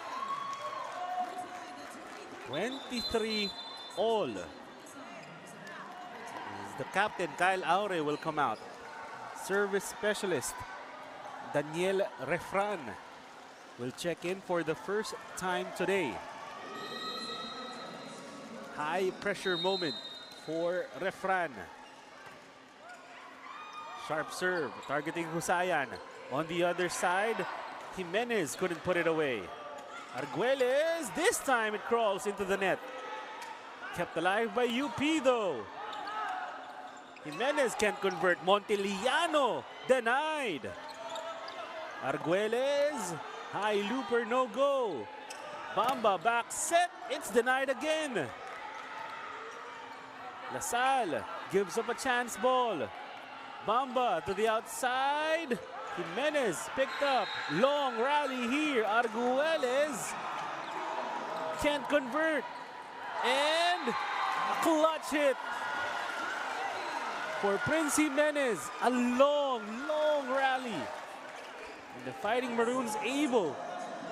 23 all. The captain, Kyle Aure, will come out. Service specialist, Daniel Refran, will check in for the first time today. High pressure moment for Refran. Sharp serve, targeting Husayan. On the other side, Jimenez couldn't put it away. Arguelles, this time it crawls into the net. Kept alive by UP though. Jimenez can't convert. Monteliano denied. Arguelles, high looper, no go. Bamba back set, it's denied again. LaSalle gives up a chance ball. Bamba to the outside. Jimenez picked up. Long rally here. Arguelles can't convert. And a clutch hit for Prince Jimenez. A long rally. And the Fighting Maroons able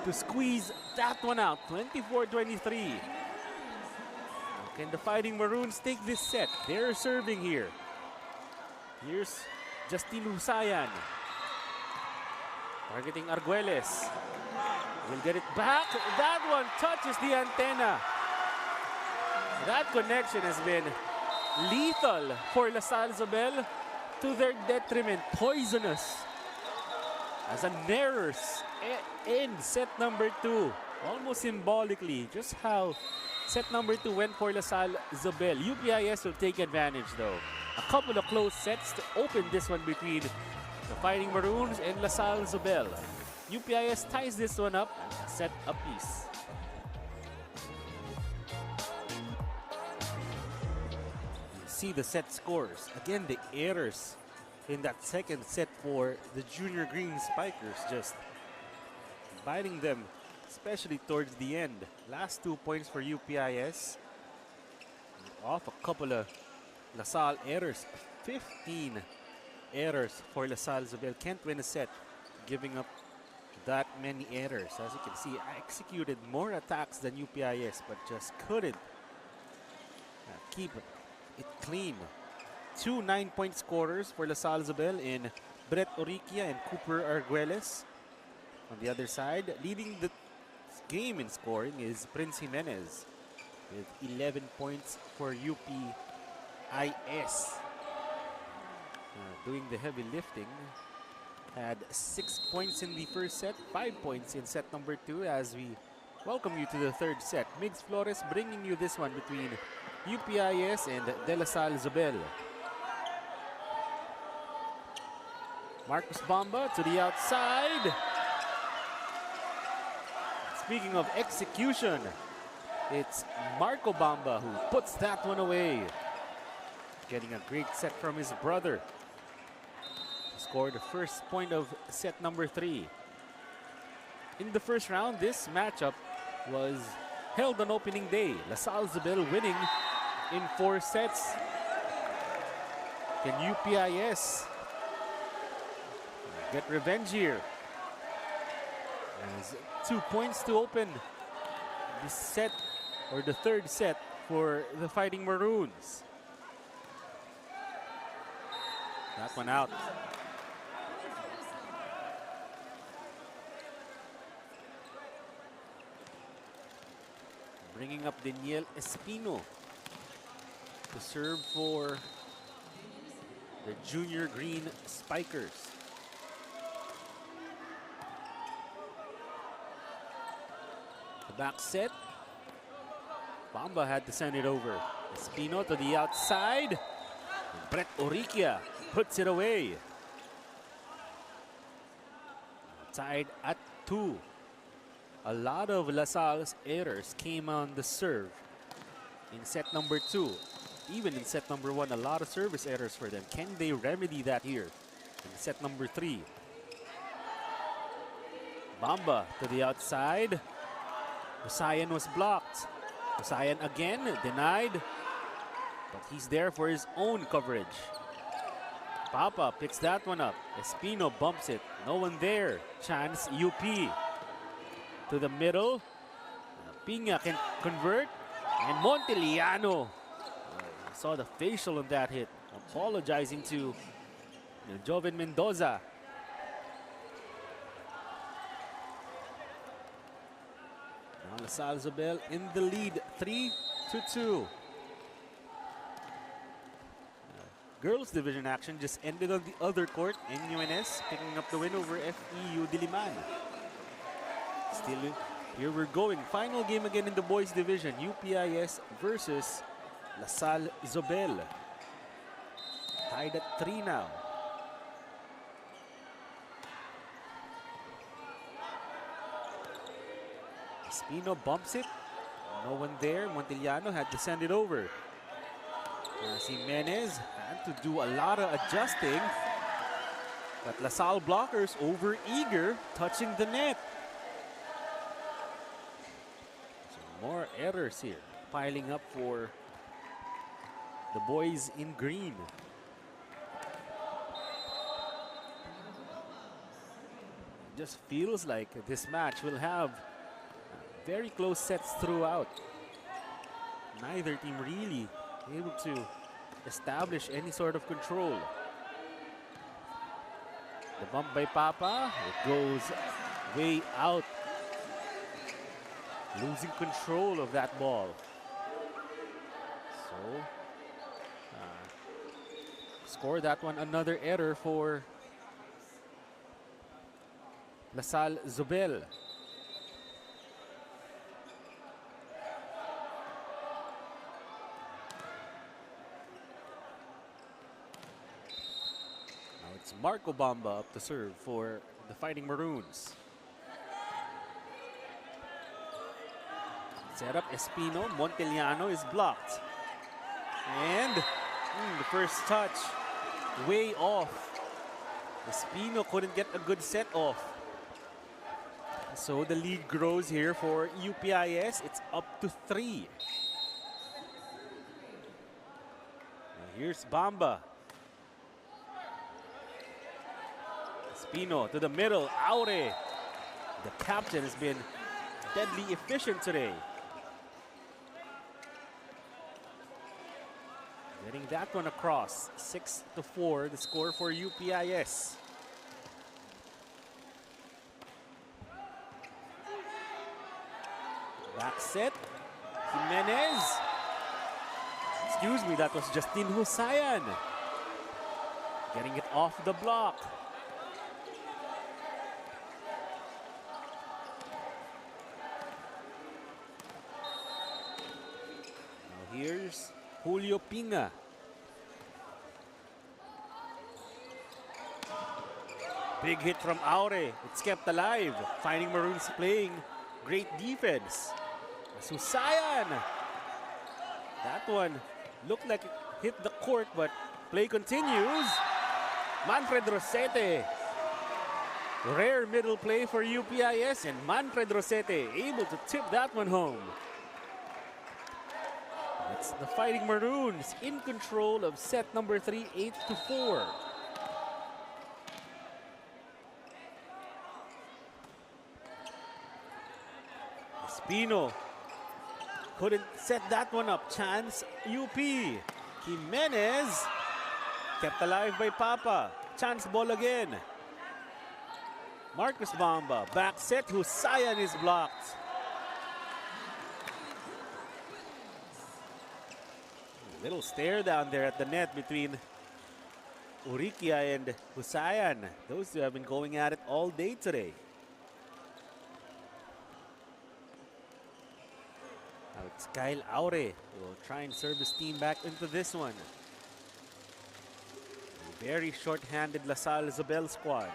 to squeeze that one out. 24-23. Can the Fighting Maroons take this set? They're serving here. Here's Justin Husayan. Targeting Arguelles. Will get it back. That one touches the antenna. That connection has been lethal for LaSalle Zobel, to their detriment, poisonous. As an errors in set number 2, almost symbolically, just how set number 2 went for LaSalle Zobel. UPIS will take advantage though. A couple of close sets to open this one between the Fighting Maroons and LaSalle Zobel. UPIS ties this one up, set a piece. You see the set scores. Again, the errors in that second set for the Junior Green Spikers, just biting them, especially towards the end. Last 2 points for UPIS. Off a couple of LaSalle errors. 15 errors for LaSalle Zobel. Can't win a set, giving up that many errors. As you can see, I executed more attacks than UPIS, but just couldn't keep it clean. 2 9-point scorers for LaSalle Zobel in Brett Oriquia and Cooper Arguelles. On the other side, leading the game in scoring is Prince Jimenez with 11 points for UPIS. Doing the heavy lifting. Had 6 points in the first set, 5 points in set number 2 as we welcome you to the third set. Migs Flores bringing you this one between UPIS and De La Salle Zobel. Marcus Bamba to the outside. Speaking of execution, it's Marco Bamba who puts that one away. Getting a great set from his brother. Scored the first point of set number 3. In the first round, this matchup was held on opening day. LaSalle Zobel winning in 4 sets. Can UPIS get revenge here? As 2 points to open this set, or the third set for the Fighting Maroons. That one out. Bringing up Daniel Espino to serve for the Junior Green Spikers. The back set. Bamba had to send it over. Espino to the outside. And Brett Oriquia puts it away. Tied at 2. A lot of LaSalle's errors came on the serve in set number 2. Even in set number 1, a lot of service errors for them. Can they remedy that here in set number 3? Bamba to the outside. Husayan was blocked. Husayan again, denied. But he's there for his own coverage. Papa picks that one up. Espino bumps it. No one there. Chance UP. To the middle. Pina can convert. And Monteliano. Saw the facial on that hit. Apologizing to Joven Mendoza. Now LaSalle Zobel in the lead, 3-2. Girls division action just ended on the other court. NUNS picking up the win over FEU Diliman. Still, here we're going. Final game again in the boys division. UPIS versus LaSalle Zobel. Tied at 3 now. Espino bumps it. No one there. Monteliano had to send it over. Jimenez had to do a lot of adjusting. But LaSalle blockers over eager, touching the net. So more errors here, piling up for the boys in green. Just feels like this match will have very close sets throughout. neither team really able to establish any sort of control. The bump by Papa, it goes way out. Losing control of that ball. So, score that one, another error for Lasal Zobel. Now it's Marco Bamba up to serve for the Fighting Maroons. Set up Espino, Montellano is blocked. And the first touch, way off. Espino couldn't get a good set off. So the lead grows here for UPIS. It's up to 3. Now here's Bamba. Espino to the middle, Aure. The captain has been deadly efficient today. Getting that one across. 6-4, the score for UPIS. Back set. Jimenez. Excuse me, that was Justin Husayan. Getting it off the block. Now here's Julio Pina. Big hit from Aure. It's kept alive. Fighting Maroons playing great defense. Husayan. That one looked like it hit the court, but play continues. Manfred Rosete. Rare middle play for UPIS, and Manfred Rosete able to tip that one home. It's the Fighting Maroons in control of set number 3, 8-4. Espino couldn't set that one up. Chance UP. Jimenez kept alive by Papa. Chance ball again. Marcus Bamba. Back set. Husayan is blocked. Little stare down there at the net between Uriquia and Husayan. Those two have been going at it all day today. Now it's Kyle Aure who will try and serve his team back into this one. A very short-handed LaSalle Isabel squad.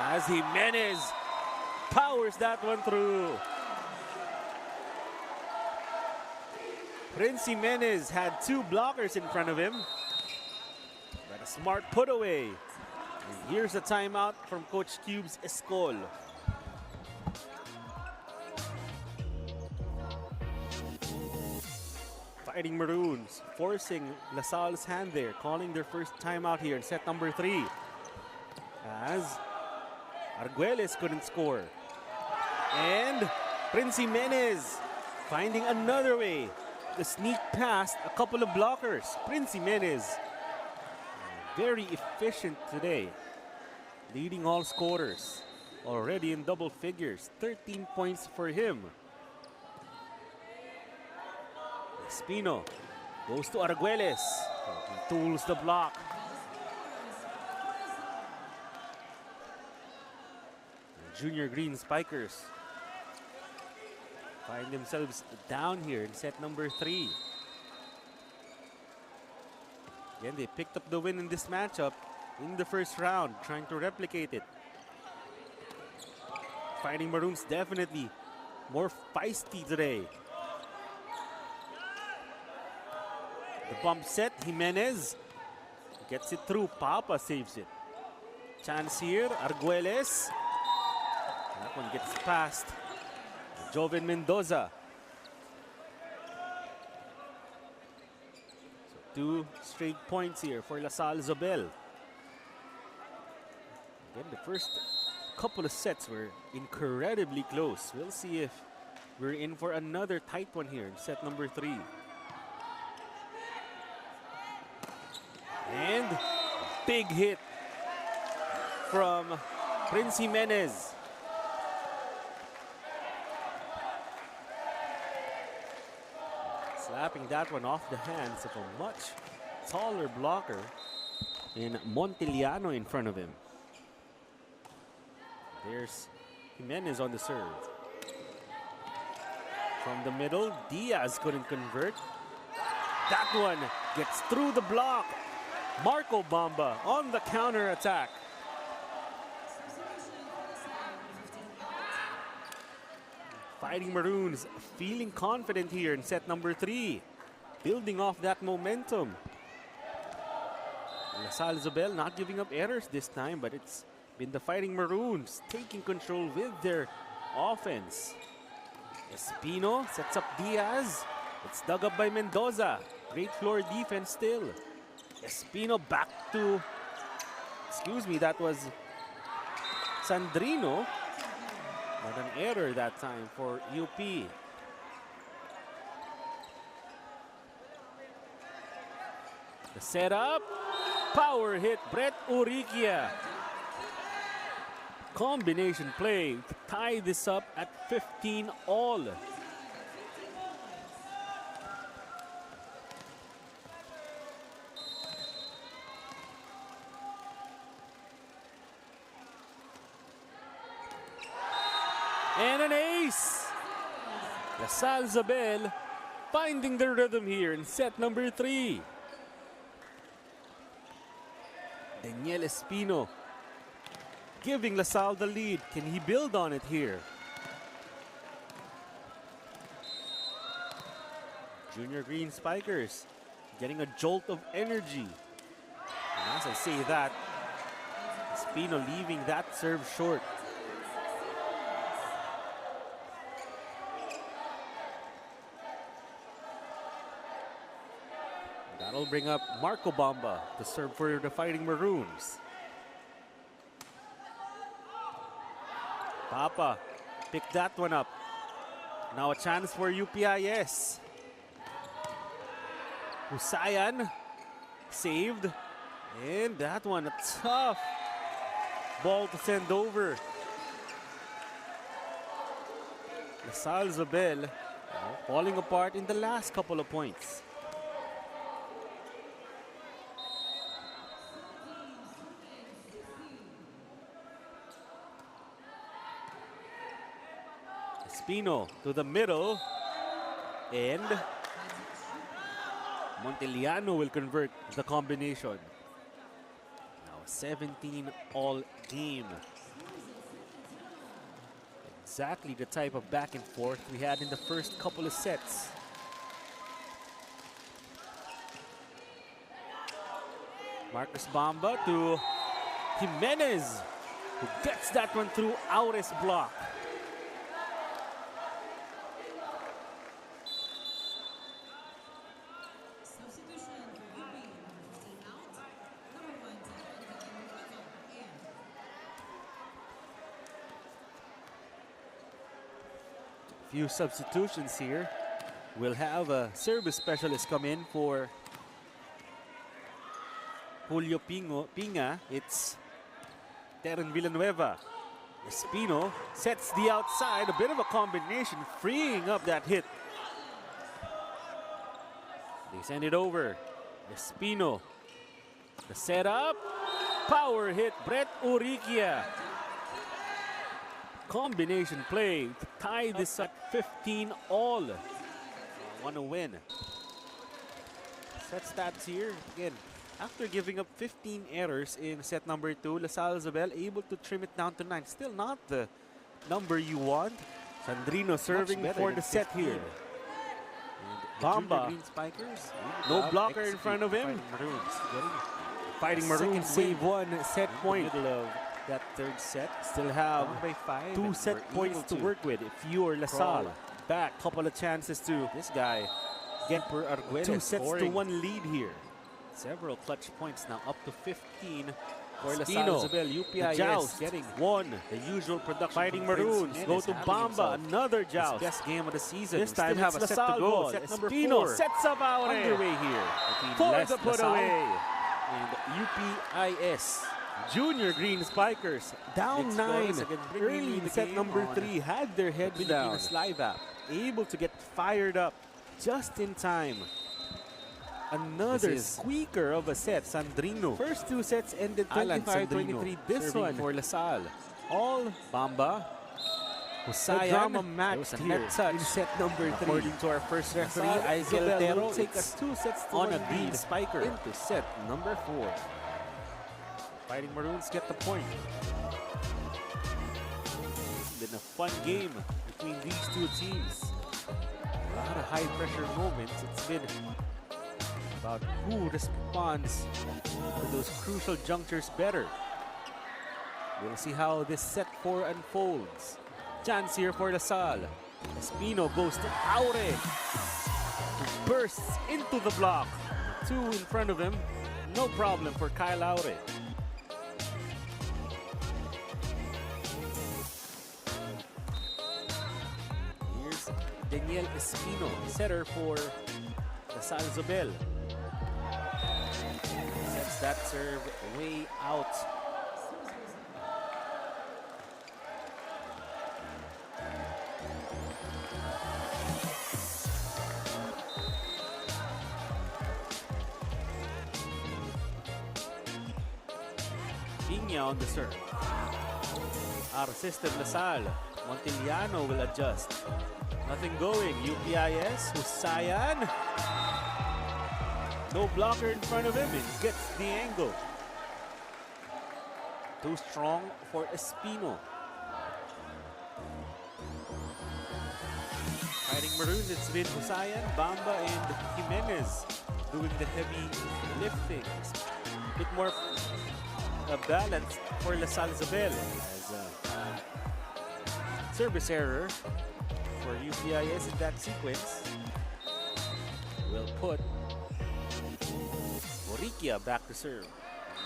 As Jimenez powers that one through. Prince Jimenez had 2 blockers in front of him. But a smart put away. And here's a timeout from Coach Cube's Escol. Fighting Maroons forcing LaSalle's hand there, calling their first timeout here in set number 3. As Arguelles couldn't score. And Prince Jimenez finding another way to sneak past a couple of blockers. Prince Jimenez, very efficient today, leading all scorers, already in double figures, 13 points for him. Espino goes to Arguelles, he tools the block. The Junior Green Spikers find themselves down here in set number 3. Again, they picked up the win in this matchup in the first round, trying to replicate it. Fighting Maroons definitely more feisty today. The bump set, Jimenez gets it through, Papa saves it. Chance here, Arguelles. That one gets past Joven Mendoza. So 2 straight points here for LaSalle Zobel. Again, the first couple of sets were incredibly close. We'll see if we're in for another tight one here in set number 3. And big hit from Prince Jimenez. Slapping that one off the hands of a much taller blocker in Montiliano in front of him. There's Jimenez on the serve. From the middle, Dlsz couldn't convert. That one gets through the block. Marco Bamba on the counter attack. Fighting Maroons feeling confident here in set number 3. Building off that momentum. LaSalle Isabel not giving up errors this time, but it's been the Fighting Maroons taking control with their offense. Espino sets up Dlsz. It's dug up by Mendoza. Great floor defense still. Espino back to, excuse me, that was Sandrino. But an error that time for UP. The setup, power hit, Brett Uriquia. Combination play to tie this up at 15 all. And an ace! LaSalle Isabel finding the rhythm here in set number 3. Daniel Espino giving LaSalle the lead. Can he build on it here? Junior Green Spikers getting a jolt of energy. And as I say that, Espino leaving that serve short. That'll bring up Marco Bamba to serve for the Fighting Maroons. Papa picked that one up. Now a chance for UPIS. Husayan saved. And that one, a tough ball to send over. LaSalle Isabel falling apart in the last couple of points. Espino to the middle, and Montiliano will convert the combination. Now a 17-all game. Exactly the type of back and forth we had in the first couple of sets. Marcus Bamba to Jimenez, who gets that one through Aures' block. Few substitutions here. We'll have a service specialist come in for Julio Pinga. It's Terren Villanueva. Espino sets the outside. A bit of a combination, freeing up that hit. They send it over. Espino. The setup. Power hit. Brett Uriquia. Combination play to tie this at 15 all. Want to win. Set stats here. Again, after giving up 15 errors in set number 2, LaSalle Isabel able to trim it down to 9. Still not the number you want. Sandrino serving for the set here. Bamba. Green Spikers. No blocker in front of him. Fighting Maroons save one set point. That third set, still have 2 set points to work with. If you are LaSalle, back, couple of chances to this guy get 2 sets to 1 lead here. Several clutch points now, up to 15 For La Espino, Salle Isabel, the joust, UPIS getting one. the usual production. Fighting from Prince Maroons go Jimenez to having Bamba, himself another his joust. best game of the season. This We time still have it's a set to go. ball. Set number Espino 4 sets up out underway here for between the put away. and UPIS. Junior Green Spikers down The 9 Explorers again bringing early the in set game number on 3, had their heads down, Pilipinas Live app. able to get fired up just in time. Another This is squeaker of a set. Sandrino. First 2 sets ended Alan 25-23. This serving one, for La Salle. all Bamba. a Husayan. drama There match was a here net touch. in set number 3. According to our first referee, Isabel Aizel will take us it's 2 sets to on 1 a green lead spiker. into set number 4. Fighting Maroons get the point. It's been a fun game between these two teams. A lot of high pressure moments. It's been about who responds to those crucial junctures better. We'll see how this set 4 unfolds. Chance here for La Salle. Espino goes to Aure, who bursts into the block. 2 in front of him. No problem for Kyle Aure. Here's Daniel Espino, setter for La Salle Zobel. Sends that serve way out. Piña on the serve. Our system La Salle. Montiliano will adjust. Nothing going. UPIS. Husayan. No blocker in front of him. It gets the angle. Too strong for Espino. Fighting Maroons, it's been Husayan, Bamba, and Jimenez doing the heavy lifting. A bit more balance for La Salle Isabel as service error for UPIS in that sequence will put Morikia back to serve.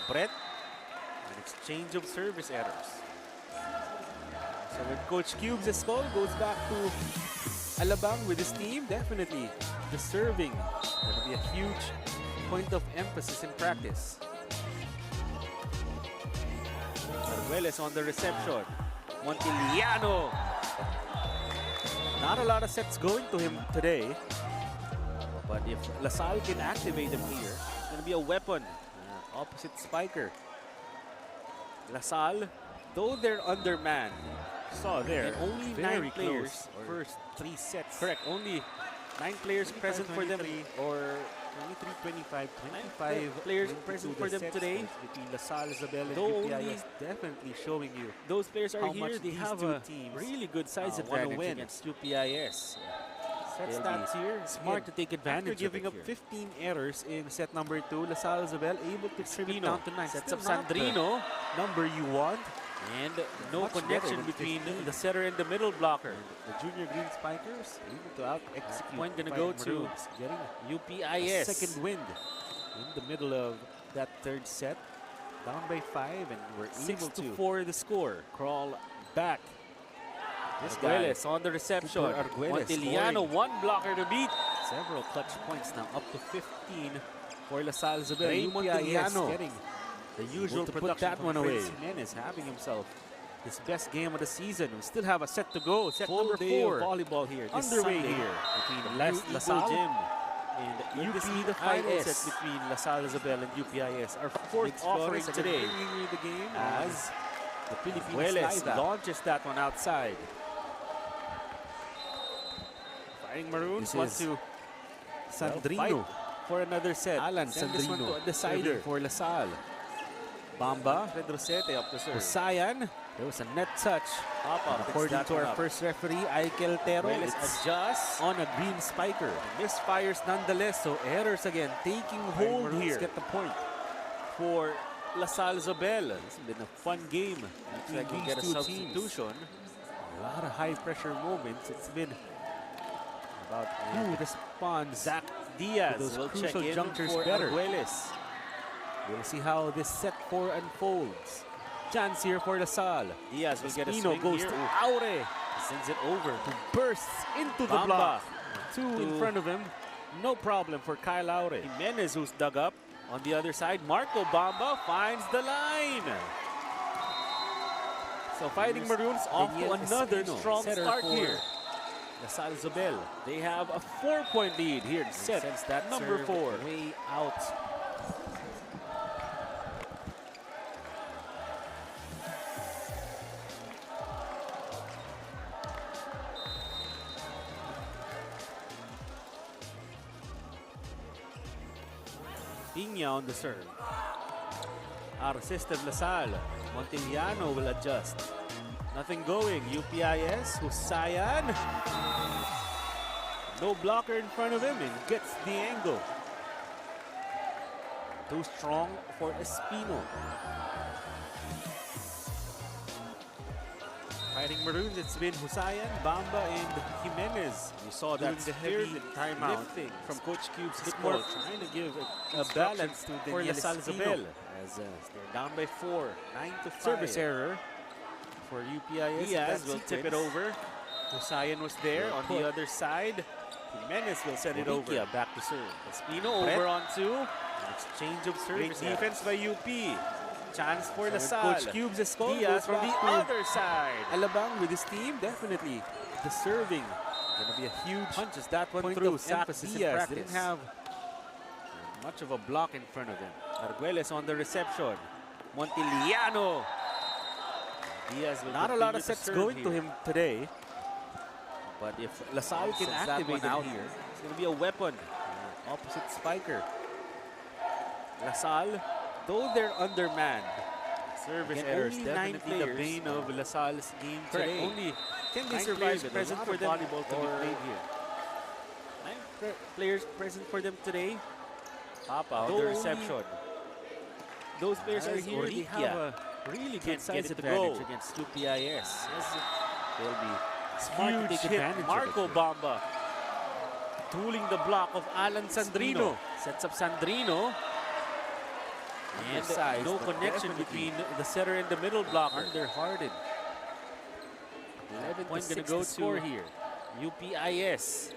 Brett, an exchange of service errors. So when Coach Cubes' call goes back to Alabang with his team, definitely the serving will be a huge point of emphasis in practice. Arguelles on the reception. Montiliano. Not a lot of sets going to him today. But if La Salle can activate him here, it's going to be a weapon. Opposite spiker. La Salle, though they're undermanned, Saw there, and only very 9 players close. first 3 sets. Correct, only 9 players present for them, 23, or 23, 25, 25 players present for them today. between La Salle, Isabel, and Though UPIS, only definitely showing you those players are how here, much they these have two a teams, really good size wanna advantage win. against UPIS. set They'll stats be here. Smart Again, to take advantage after giving of up it here. 15 errors in set number 2, La Salle, Isabel able to trim it Espino down to 9. sets Still up not the Sandrino, number you want. and no Much connection better than between 15. the setter and the middle blocker. The junior green spikers able to out execute. Point gonna Fighting go to Maroons, getting a UPIS. second wind in the middle of that third set. Down by 5, and we're able 6 to to 4 the score. crawl back. This guy, Arguelles on the reception. Cooper Arguelles Montiliano, scoring. one blocker to beat. several clutch points now, up to 15 for La Salle Isabel. Ray UPIS Montiliano getting the usual to put production that from one away. Prince Jimenez, having himself his best game of the season. We still have a set to go. Set Full number day 4 of volleyball here. This underway Sunday here between between La La Salle Salle and This is the final UPIS. set between La Salle Isabel and UPIS. Our fourth Explorers offering again today bringing you the game as the Philippines Arguelles Live app launches that one outside. Fighting Maroons This want is to Sandrino for another set. Alan Send this one to Sandrino a decider serving for La Salle. Bamba, Pedrosete up the serve. Husayan. There was a net touch. Papa, According to our first referee, Aikel Tero, Arguelles it's adjusts. on a green spiker. Misfires nonetheless, so errors again taking hold Maroons here get the point. for La Salle Isabel. It's been a fun game Looks between like we'll these get a two substitution. teams. A lot of high pressure moments. It's been about who responds Zach Diaz those will check crucial in junctures for better. Arguelles. We'll see how this set 4 unfolds. Chance here for Lasal. Diaz will get a Espino swing goes here. to Ooh, Aure. sends it over. Bursts into the Bamba. block. Two in To- front of him. No problem for Kyle Aure. Jimenez, who's dug up. On the other side, Marco Bamba finds the line. So Fighting Here's Maroons off to Daniel another Espino, strong setter start for here. Lasal Zobel. They have a 4-point lead here in set Sends that number serve 4. way out. Piña on the serve. Assist of Lasal. Montiliano will adjust. Nothing going. UPIS. Husayan. No blocker in front of him and gets the angle. Too strong for Espino. Fighting Maroons, it's been Husayan, Bamba, and Jimenez. You saw Doing that the heavy heavy timeout lifting from Coach Cube's Bit more coach. trying to give A balance to for Daniel Lasal Espino. Zobel as they're down by 4, 9-5. Service error for UPIS. Diaz will tip it over. Husayan was there Well on put. the other side. Jimenez will send it over. Oriquia back to serve. Espino Brett. over on 2. Exchange of Great service. defense by UP. Chance for So Lasal. Coach Cubes is called. Diaz Goes from the back to other side. Alabang with his team, definitely. The serving going to be a huge Punches that one point through. of Sack emphasis in Diaz practice. didn't have much of a block in front of him. Arguelles on the reception. Montiliano. Diaz will Not a lot continue of sets serve going to here. him today. But if Lasal can Sends that activate one him out here, It's going to be a weapon. opposite spiker. Lasal, though they're undermanned, service Again, errors only definitely 9 the players. bane of Lasal's game Correct. today. Only can they 9 survive players it? present A lot for of them, volleyball to be or- played here. 9 players present for them today. Papa on Though the only- reception. Those players are As here. They Oriquia have a really good Can't size get it to advantage go. against UPIS. They'll be smart to Huge take hit. advantage Marco of it. Bamba tooling the block of Alan Sandrino. Sets up Sandrino. And Undersized, no but connection definitely between the setter and the middle blocker. Under-hearted. 11 Point to gonna 6 go to score to here. UPIS.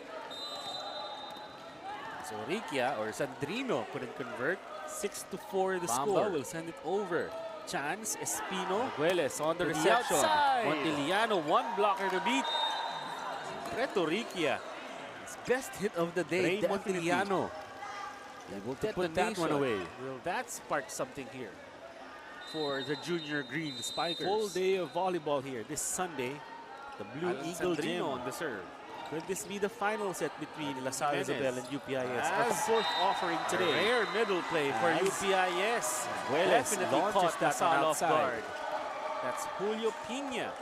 So Riquia or Sandrino couldn't convert. 6-4 the Bamba score. will send it over. Chance, Espino. Arguelles on the To the reception. outside. Montiliano, one blocker to beat. Preto Riquia. His best hit of the day, Ray Montiliano. Able to put that one away. Will that spark something here for the junior green spikers? Full day of volleyball here this Sunday. The Blue Alan Eagle Sandrino Gym. on the serve. Could this be the final set between Lasal Jimenez. Isabel and UPIS? Our As fourth offering today. Rare middle play for As UPIS. Arguelles Definitely launches caught that one Lasal off outside. guard. That's Julio Pina.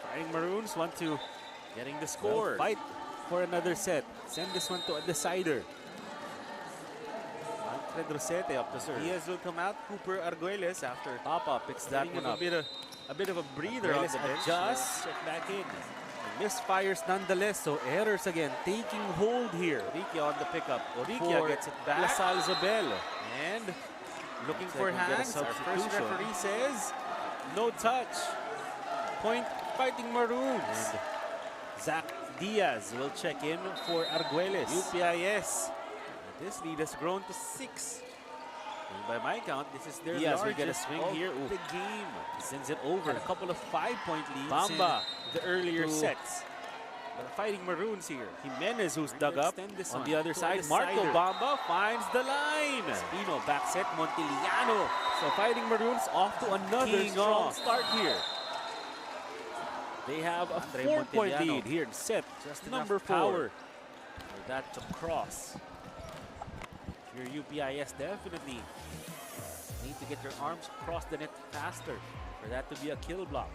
Fighting Maroons want to getting the score. Well, fight for another set. Send this one to a decider. Manfred Rosete up the serve. Diaz will come out. Cooper Arguelles after Papa picks that getting one up. a bit of a breather on Arguelles the bench. adjusts. Check back in. Misfires nonetheless, so errors again taking hold here. Oriquia on the pickup. Oriquia For gets it back. Lasal Isabel. And looking Looks for like we'll get a hands. Our first substitution. referee says no touch. Point Fighting Maroons. And Zach Diaz will check in for Arguelles. UPIS. This lead has grown to 6. And by my count, this is their Diaz will largest get a swing of here. Ooh. the game. he sends it over. Had a couple of 5-point leads Bamba in the earlier to- sets. But Fighting Maroons here. Jimenez, who's Trying dug to up extend this on one the other to side. the Marco decider. Bamba finds the line. Espino back set. Montiliano. So Fighting Maroons off to another Teeing strong off. start here. They have a Andre 4-point Montiliano. lead here in set Just number enough 4. power. For that to cross. Your UPIS definitely need to get your arms across the net faster for that to be a kill block.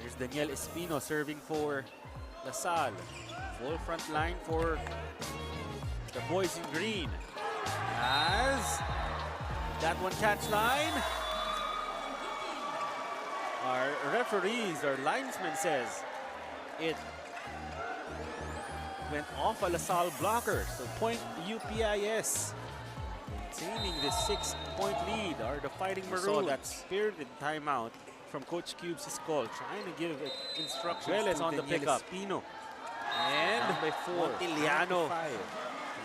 Here's Daniel Espino serving for Lasal. Full front line for the boys in green. As that one catch line. Our referees, our linesman says it went off a LaSalle blocker. So point UPIS. Maintaining this 6-point lead are the Fighting Maroons. Saw that spirited timeout from Coach Cubes' call, trying to give instructions Dlsz to on the Daniel pickup. Espino. And Down by 4. Montiliano.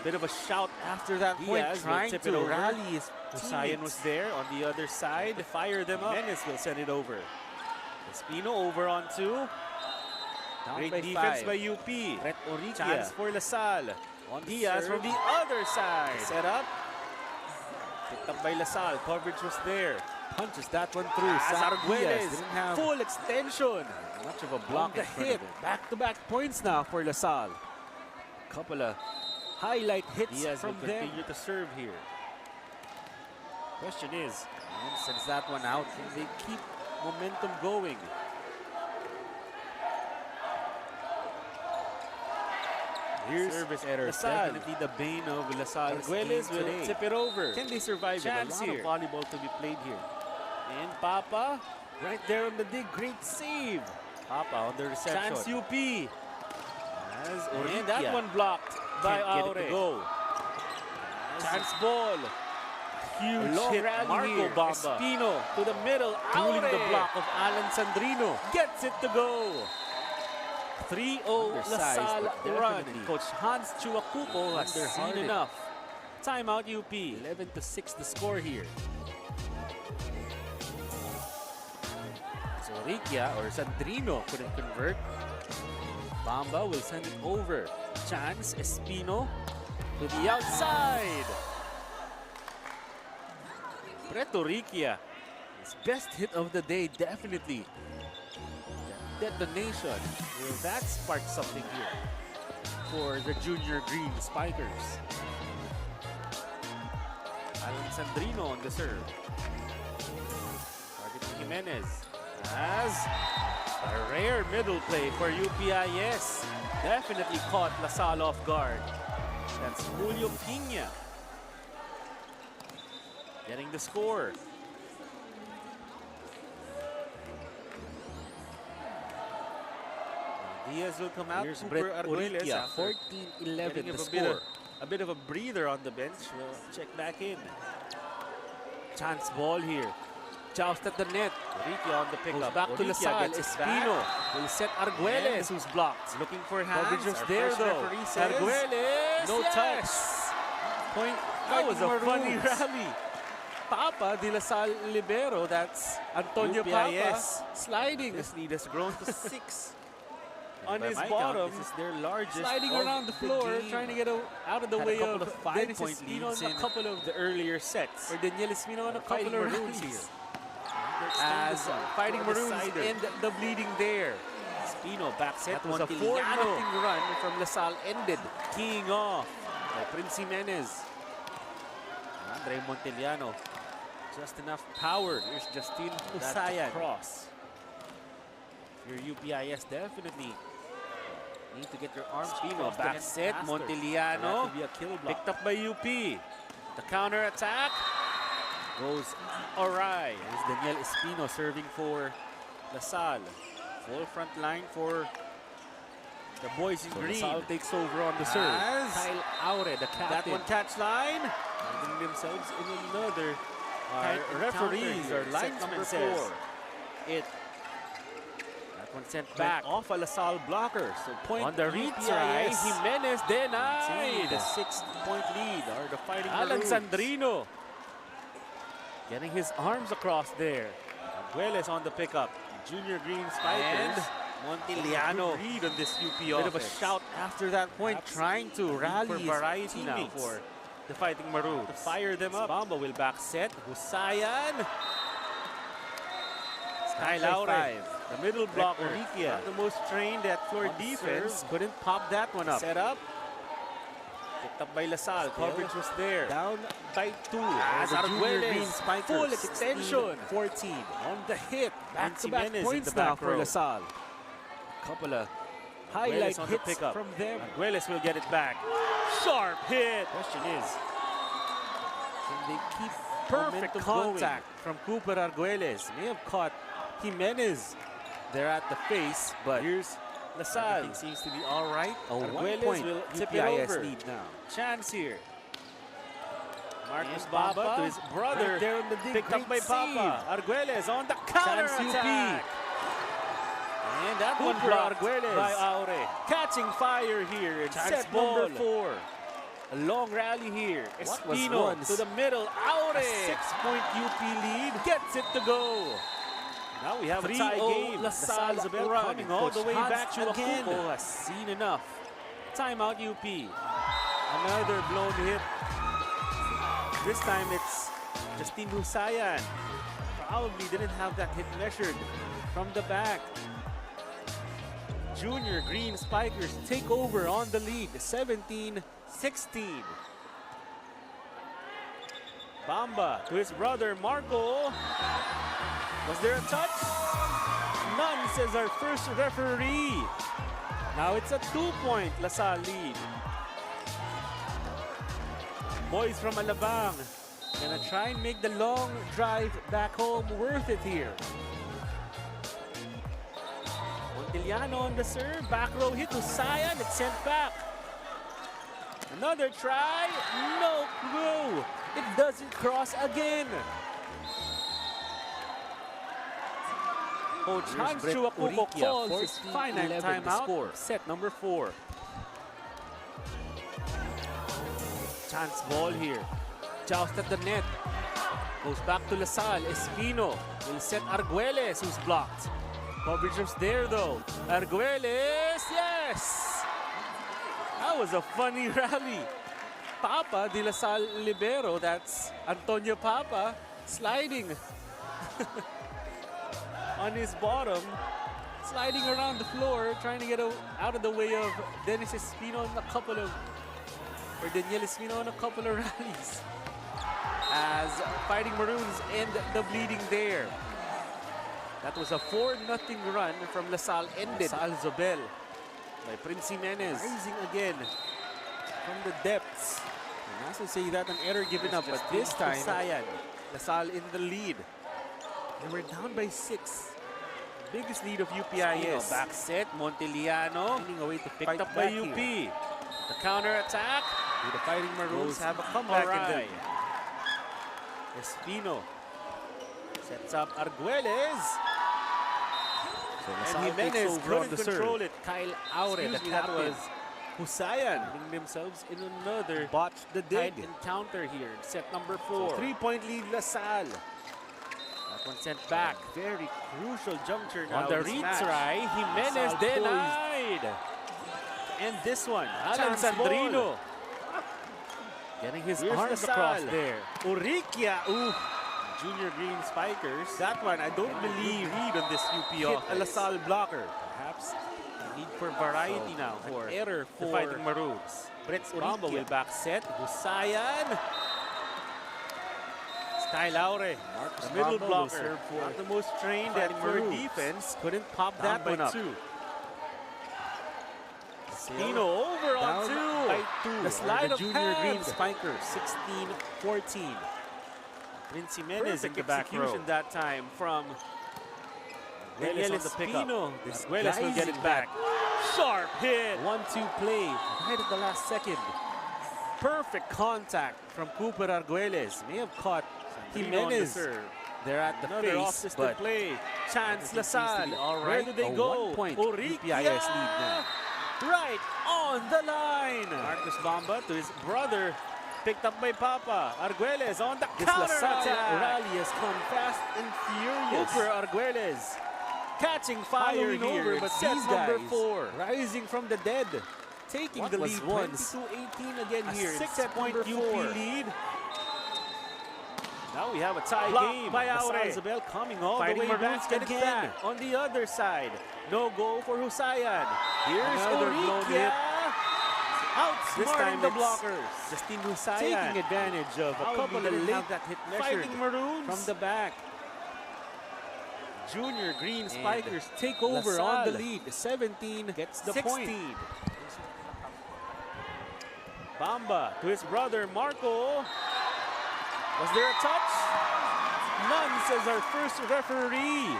Bit of a shout after that point, Diaz will trying tip to it over. rally his Husayan teammates. was there on the other side. To fire them up. Menes will send it over. Espino over on 2. Down Great by defense 5. by UP. Brett Oriquia. Chance for LaSalle. On the Diaz serve. from the other side. Set up. Picked up by LaSalle. Coverage was there. Punches that one through. As Arguelles. Diaz didn't have Full extension. much of a Block block the in front hit. of him. Back-to-back points now for LaSalle. Couple of highlight hits Diaz from will them. continue to serve here. Question is, And sends that one out. can they keep momentum going? Here's Service errors, LaSalle. definitely the bane of LaSalle's Arguelles game will today. tip it over. Can they survive it? Chance A lot here. of volleyball to be played here. And Papa, right there on the dig. Great save. Papa on the reception. Chance UP. As And that Oriquia one blocked by can't get it Aure. to go. Chance ball. Huge long hit. rally Marco here. Bamba. Espino to the middle. Dueling the Aure block of Alan Sandrino. gets it to go. 3-0 Undersized, LaSalle but run. definitely Coach Hans Chuacuco has seen underhearted. enough. Timeout UP. 11-6 the score here. So Oriquia or Sandrino couldn't convert. Bamba will send it over. Chance Espino to the outside. Preto Riquia. His best hit of the day, definitely. That detonation. Will that spark something here for the Junior Green Spikers? Alan Sandrino on the serve. Targeting Jimenez. As a rare middle play for UPIS. Definitely caught LaSalle off guard. That's Julio Pina. Getting the score. Diaz will come out. Here's Cooper Brett Arguelles Oriquia, after 14-11 getting the a score. bit of a breather on the bench. We'll check back in. Chance ball here. Joust at the net. Oriquia on the pickup. Goes back to Oriquia LaSalle. gets it Espino back. will set Arguelles Arguelles. who's blocked. Looking for hands. Coverage was Our there first though. referee says, Arguelles, no yes! touch. Point. That Fighting was a funny Maroons. rally. Papa de LaSalle libero. That's Antonio Papa UPIS. sliding. This lead has grown to 6. On By his my bottom, count, this is their largest sliding of around the floor, game. trying to get out of the Had a way couple of of Dennis five-point Espino leads and a in couple of the earlier sets. or Daniel Espino and a Fighting couple of Maroons rallies. here. As Fighting for the Maroons decider. end the bleeding there. Espino back set That was a Montiliano 4-0 run from LaSalle ended. keying off by Prince Jimenez. Andre Montiliano. Just enough power. Here's Justine That Husayan. cross. Your UPIS definitely Need to get your arms Espino crossed back again set. faster. For Montiliano that to be a kill block. picked up by UP. The counter attack goes awry. Here's Daniel Espino serving for LaSalle. Full front line for the boys in so green. LaSalle takes over on the serve. As Kyle Aure, the captain. that one catch line. finding themselves in another Our tight referees, encounter our here. Set linesman number says 4. it That one sent back back. off a LaSalle blocker. So point On the retry, UPIS. Jimenez Denied. the 6-point lead are the Fighting Alan Maroons. Sandrino getting his arms across there. Arguelles on the pickup. Junior Green And Spikers. Montiliano. Good read on this UP Bit of a offense. shout after that point, Perhaps trying to rally for his variety now teammates for the Fighting Maroons. to fire them up. Bamba will back set. Husayan. Kyle By Aure. 5. The middle blocker. Oriquia. Not the most trained at floor On defense. serve. Couldn't pop that one up. Set up. Picked up by LaSalle. Still Coverage was there. Down by 2. As The Junior Arguelles, Green Spikers. full extension. 14. On the hit. Back-to-back Jimenez in points the now back for row. LaSalle. Couple of Highlight on the hits pickup. from them. Arguelles will get it back. Sharp hit. Question is, can they keep Perfect momentum contact from Cooper Arguelles. May have caught Jimenez there at the face, but Here's LaSalle. Everything seems to be all right. A Arguelles 1-point will tip it UPIS over. lead now. Chance here. Marcus And Bamba Bamba to his brother. right there on the dig. Picked up by Great Papa. Arguelles on the counter Chance attack. And that one Hooper blocked Arguelles. by Aure. Catching fire here in Chance set ball. number 4. A long rally here. What was Espino once to the middle. Aure. A 6-point UP lead. Gets it to go. Now we have a tie 3-0 game. LaSalle LaSalle run. coming all the Coach way Hans back to again. Akuko has seen enough. Timeout UP. Another blown hit. This time it's Justine Husayan. Probably didn't have that hit measured from the back. Junior Green Spikers take over on the lead, 17-16. Bamba to his brother Marco. Was there a touch? None, says our first referee. Now it's a 2-point LaSalle lead. Boys from Alabang gonna try and make the long drive back home worth it here. Montiliano on the serve, back row hit to Sayan, it's sent back. Another try, no clue. It doesn't cross again. Coach Hans Brett Chuakuko Uriquia, calls his 14-11 finite the timeout. score. Set number 4. Chance ball here. Joust at the net. Goes back to LaSalle. Espino will set Arguelles, who's blocked. Coverage was there though. Arguelles, yes! That was a funny rally. Papa de LaSalle libero, that's Antonio Papa, sliding on his bottom, sliding around the floor, trying to get out of the way of Dennis Espino and Daniel Espino on a couple of rallies. As Fighting Maroons end the bleeding there. That was a 4-0 run from LaSalle ended. LaSalle Zobel by Prince Jimenez. Rising again from the depths. And as I say that, an error given up, but this time, Sayan. LaSalle in the lead. they were down by 6. Biggest lead of UPIS. Back set, Montiliano. Finding a way to Picked fight up by back UP. here. The counter attack. Do the Fighting Maroons Goes have a comeback in them? Espino sets up Arguelles. So And LaSalle takes Jimenez over on couldn't the serve. control it. Kyle Aure, Excuse the me, that captain. was Husayan putting themselves in another Botched the tight dig. encounter here. Set number So 4. 3-point lead LaSalle. That one sent back. Very crucial juncture now. On the of this match. retry, Jimenez LaSalle denied. And this one, Alan Chance Sandrino. ball. Getting his Here's arms LaSalle. across there. Uriquia. Ooh, Junior Green Spikers. that one I don't Can believe read on this UP hit a offense. LaSalle blocker. Perhaps a need for variety So, now an for error the for Fighting Maroons. Brett Bamba Uriquia. will back set. Husayan. Sky Laure, Marcus the middle Bamba will blocker. serve for Not the most trained Fighting at for Maroons. defense. Couldn't pop Down that by one up. 2. Espino over on Down 2. by 2. The slide the of Junior Green hands. Spikers. 16-14. Prince Jimenez in Perfect the back execution row. That time from Arguelles Daniel on the pickup. Espino. This Arguelles will get it back. Sharp hit. 1-2 play. Right at the last second. Perfect contact from Cooper Arguelles. May have caught Sandrino on the Jimenez serve. there at the Another face, off-system but play. Chance Everything seems to LaSalle. be all Where right. do they A go? 1-point Uriquia. UPIS lead now. Right on the line. Marcus Bamba to his brother. Picked up by Papa. Arguelles on the This counter LaSalle attack. rally has come fast and furious. Cooper Arguelles catching fire Following here, over, but but set these number guys 4 rising from the dead, taking What the was lead once 22-18 again a here. 6-point UP UP lead. Now we have a tie Blocked game. by LaSalle Aure. Isabel coming all Fighting the way Maroons back again. again. On the other side, no goal for Husayan. Here's Another blown hit. Uriquia. This Outsmarting time the it's blockers. Justine Husayan Taking advantage of a How couple we of didn't late have that hit measured Fighting Maroons from the back. Junior Green And Spikers take over on the LaSalle lead. 17 gets the 16. point. Bamba to his brother Marco. Was there a touch? None, says our first referee.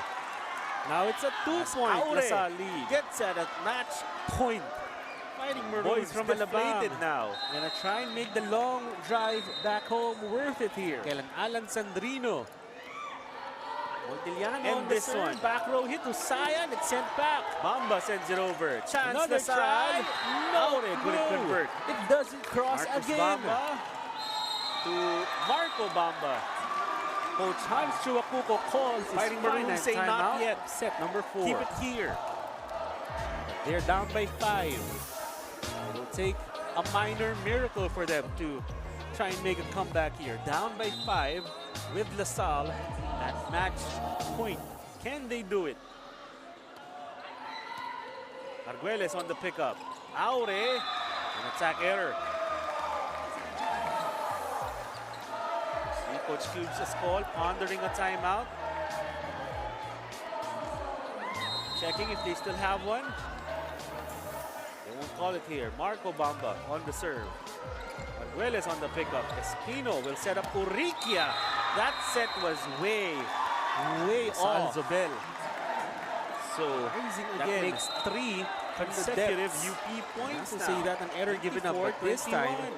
Now it's a 2-point Aure LaSalle lead. gets at a match point. Fighting Boys Maroons from from deflated Alabang. now. Gonna try and make the long drive back home worth it here. Kailan Alan Sandrino. Montiliano And on the this serve. one. Back row hit to Sayan. It's sent back. Bamba sends it over. Chance Another LaSalle. try. No, Aure couldn't no. convert. It doesn't cross Marcus again. Bamba to Marco Bamba. Coach Hans Chuacuco calls his Fighting Maroons finite say not timeout. yet. Set number 4. Keep it here. They're down by 5. It will take a minor miracle for them to try and make a comeback here. Down by 5 with LaSalle at match point. Can they do it? Arguelles on the pickup. Aure. An attack error. See Coach Cubes' call, pondering a timeout. Checking if they still have one. They won't call it here. Marco Bamba on the serve. Arguelles on the pickup. Espino will set up Uriquia. That set was way off. Zobel. So Raising that again. makes 3 consecutive UP points To now. say that an error given up, but this time 54-21.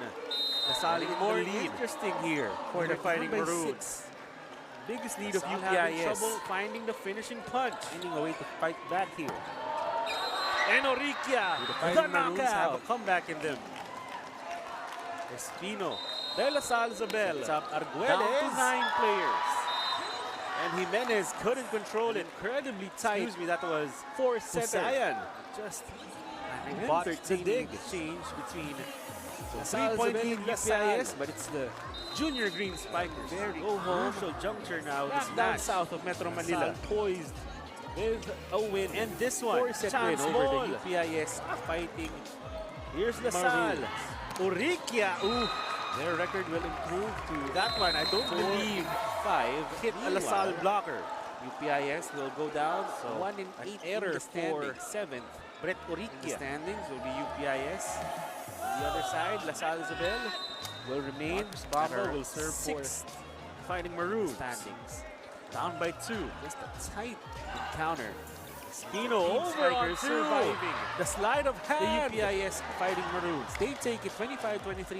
LaSalle in More the lead. interesting here for the They're Fighting down by Maroons. 6. Biggest lead of LaSalle having UPIS. trouble Finding the finishing punch. Finding a way to fight back here. And Uriquia, The the Fighting Maroons have knockout. a comeback in them. Espino, De La Salle Zabel, Sets up down to Arguelles. 9 players. And Jimenez couldn't control it. Incredibly tight. Excuse me, that was Four Setter. Sayan. Just And botched the 13 dig lead. change between LaSalle 3-point Zabel lead in LaSalle, UPIS, but it's the Junior Green Spikers. Very Go home. crucial Juncture now. back This down match. south of Metro Manila. LaSalle Poised with a win. And this one, 4-set win chance over ball. the UPIS Fighting Here's LaSalle. Maroons. Uriquia. Ooh, Their record will improve to that one I don't 4, believe 5. hit a LaSalle blocker. UPIS will go down. So, 1 in an 8 error in the for standings. 7th Brett in the Uriquia. standings will be UPIS. On the other side, LaSalle Zabel. Will remain. Marcus Bamba Bamba will serve for sixth. Fighting Maroons. standings. Down by 2. Just a tight encounter. Espino over on Strikers 2. surviving The slide of the hand. UPIS Fighting Maroons. They take it 25-23.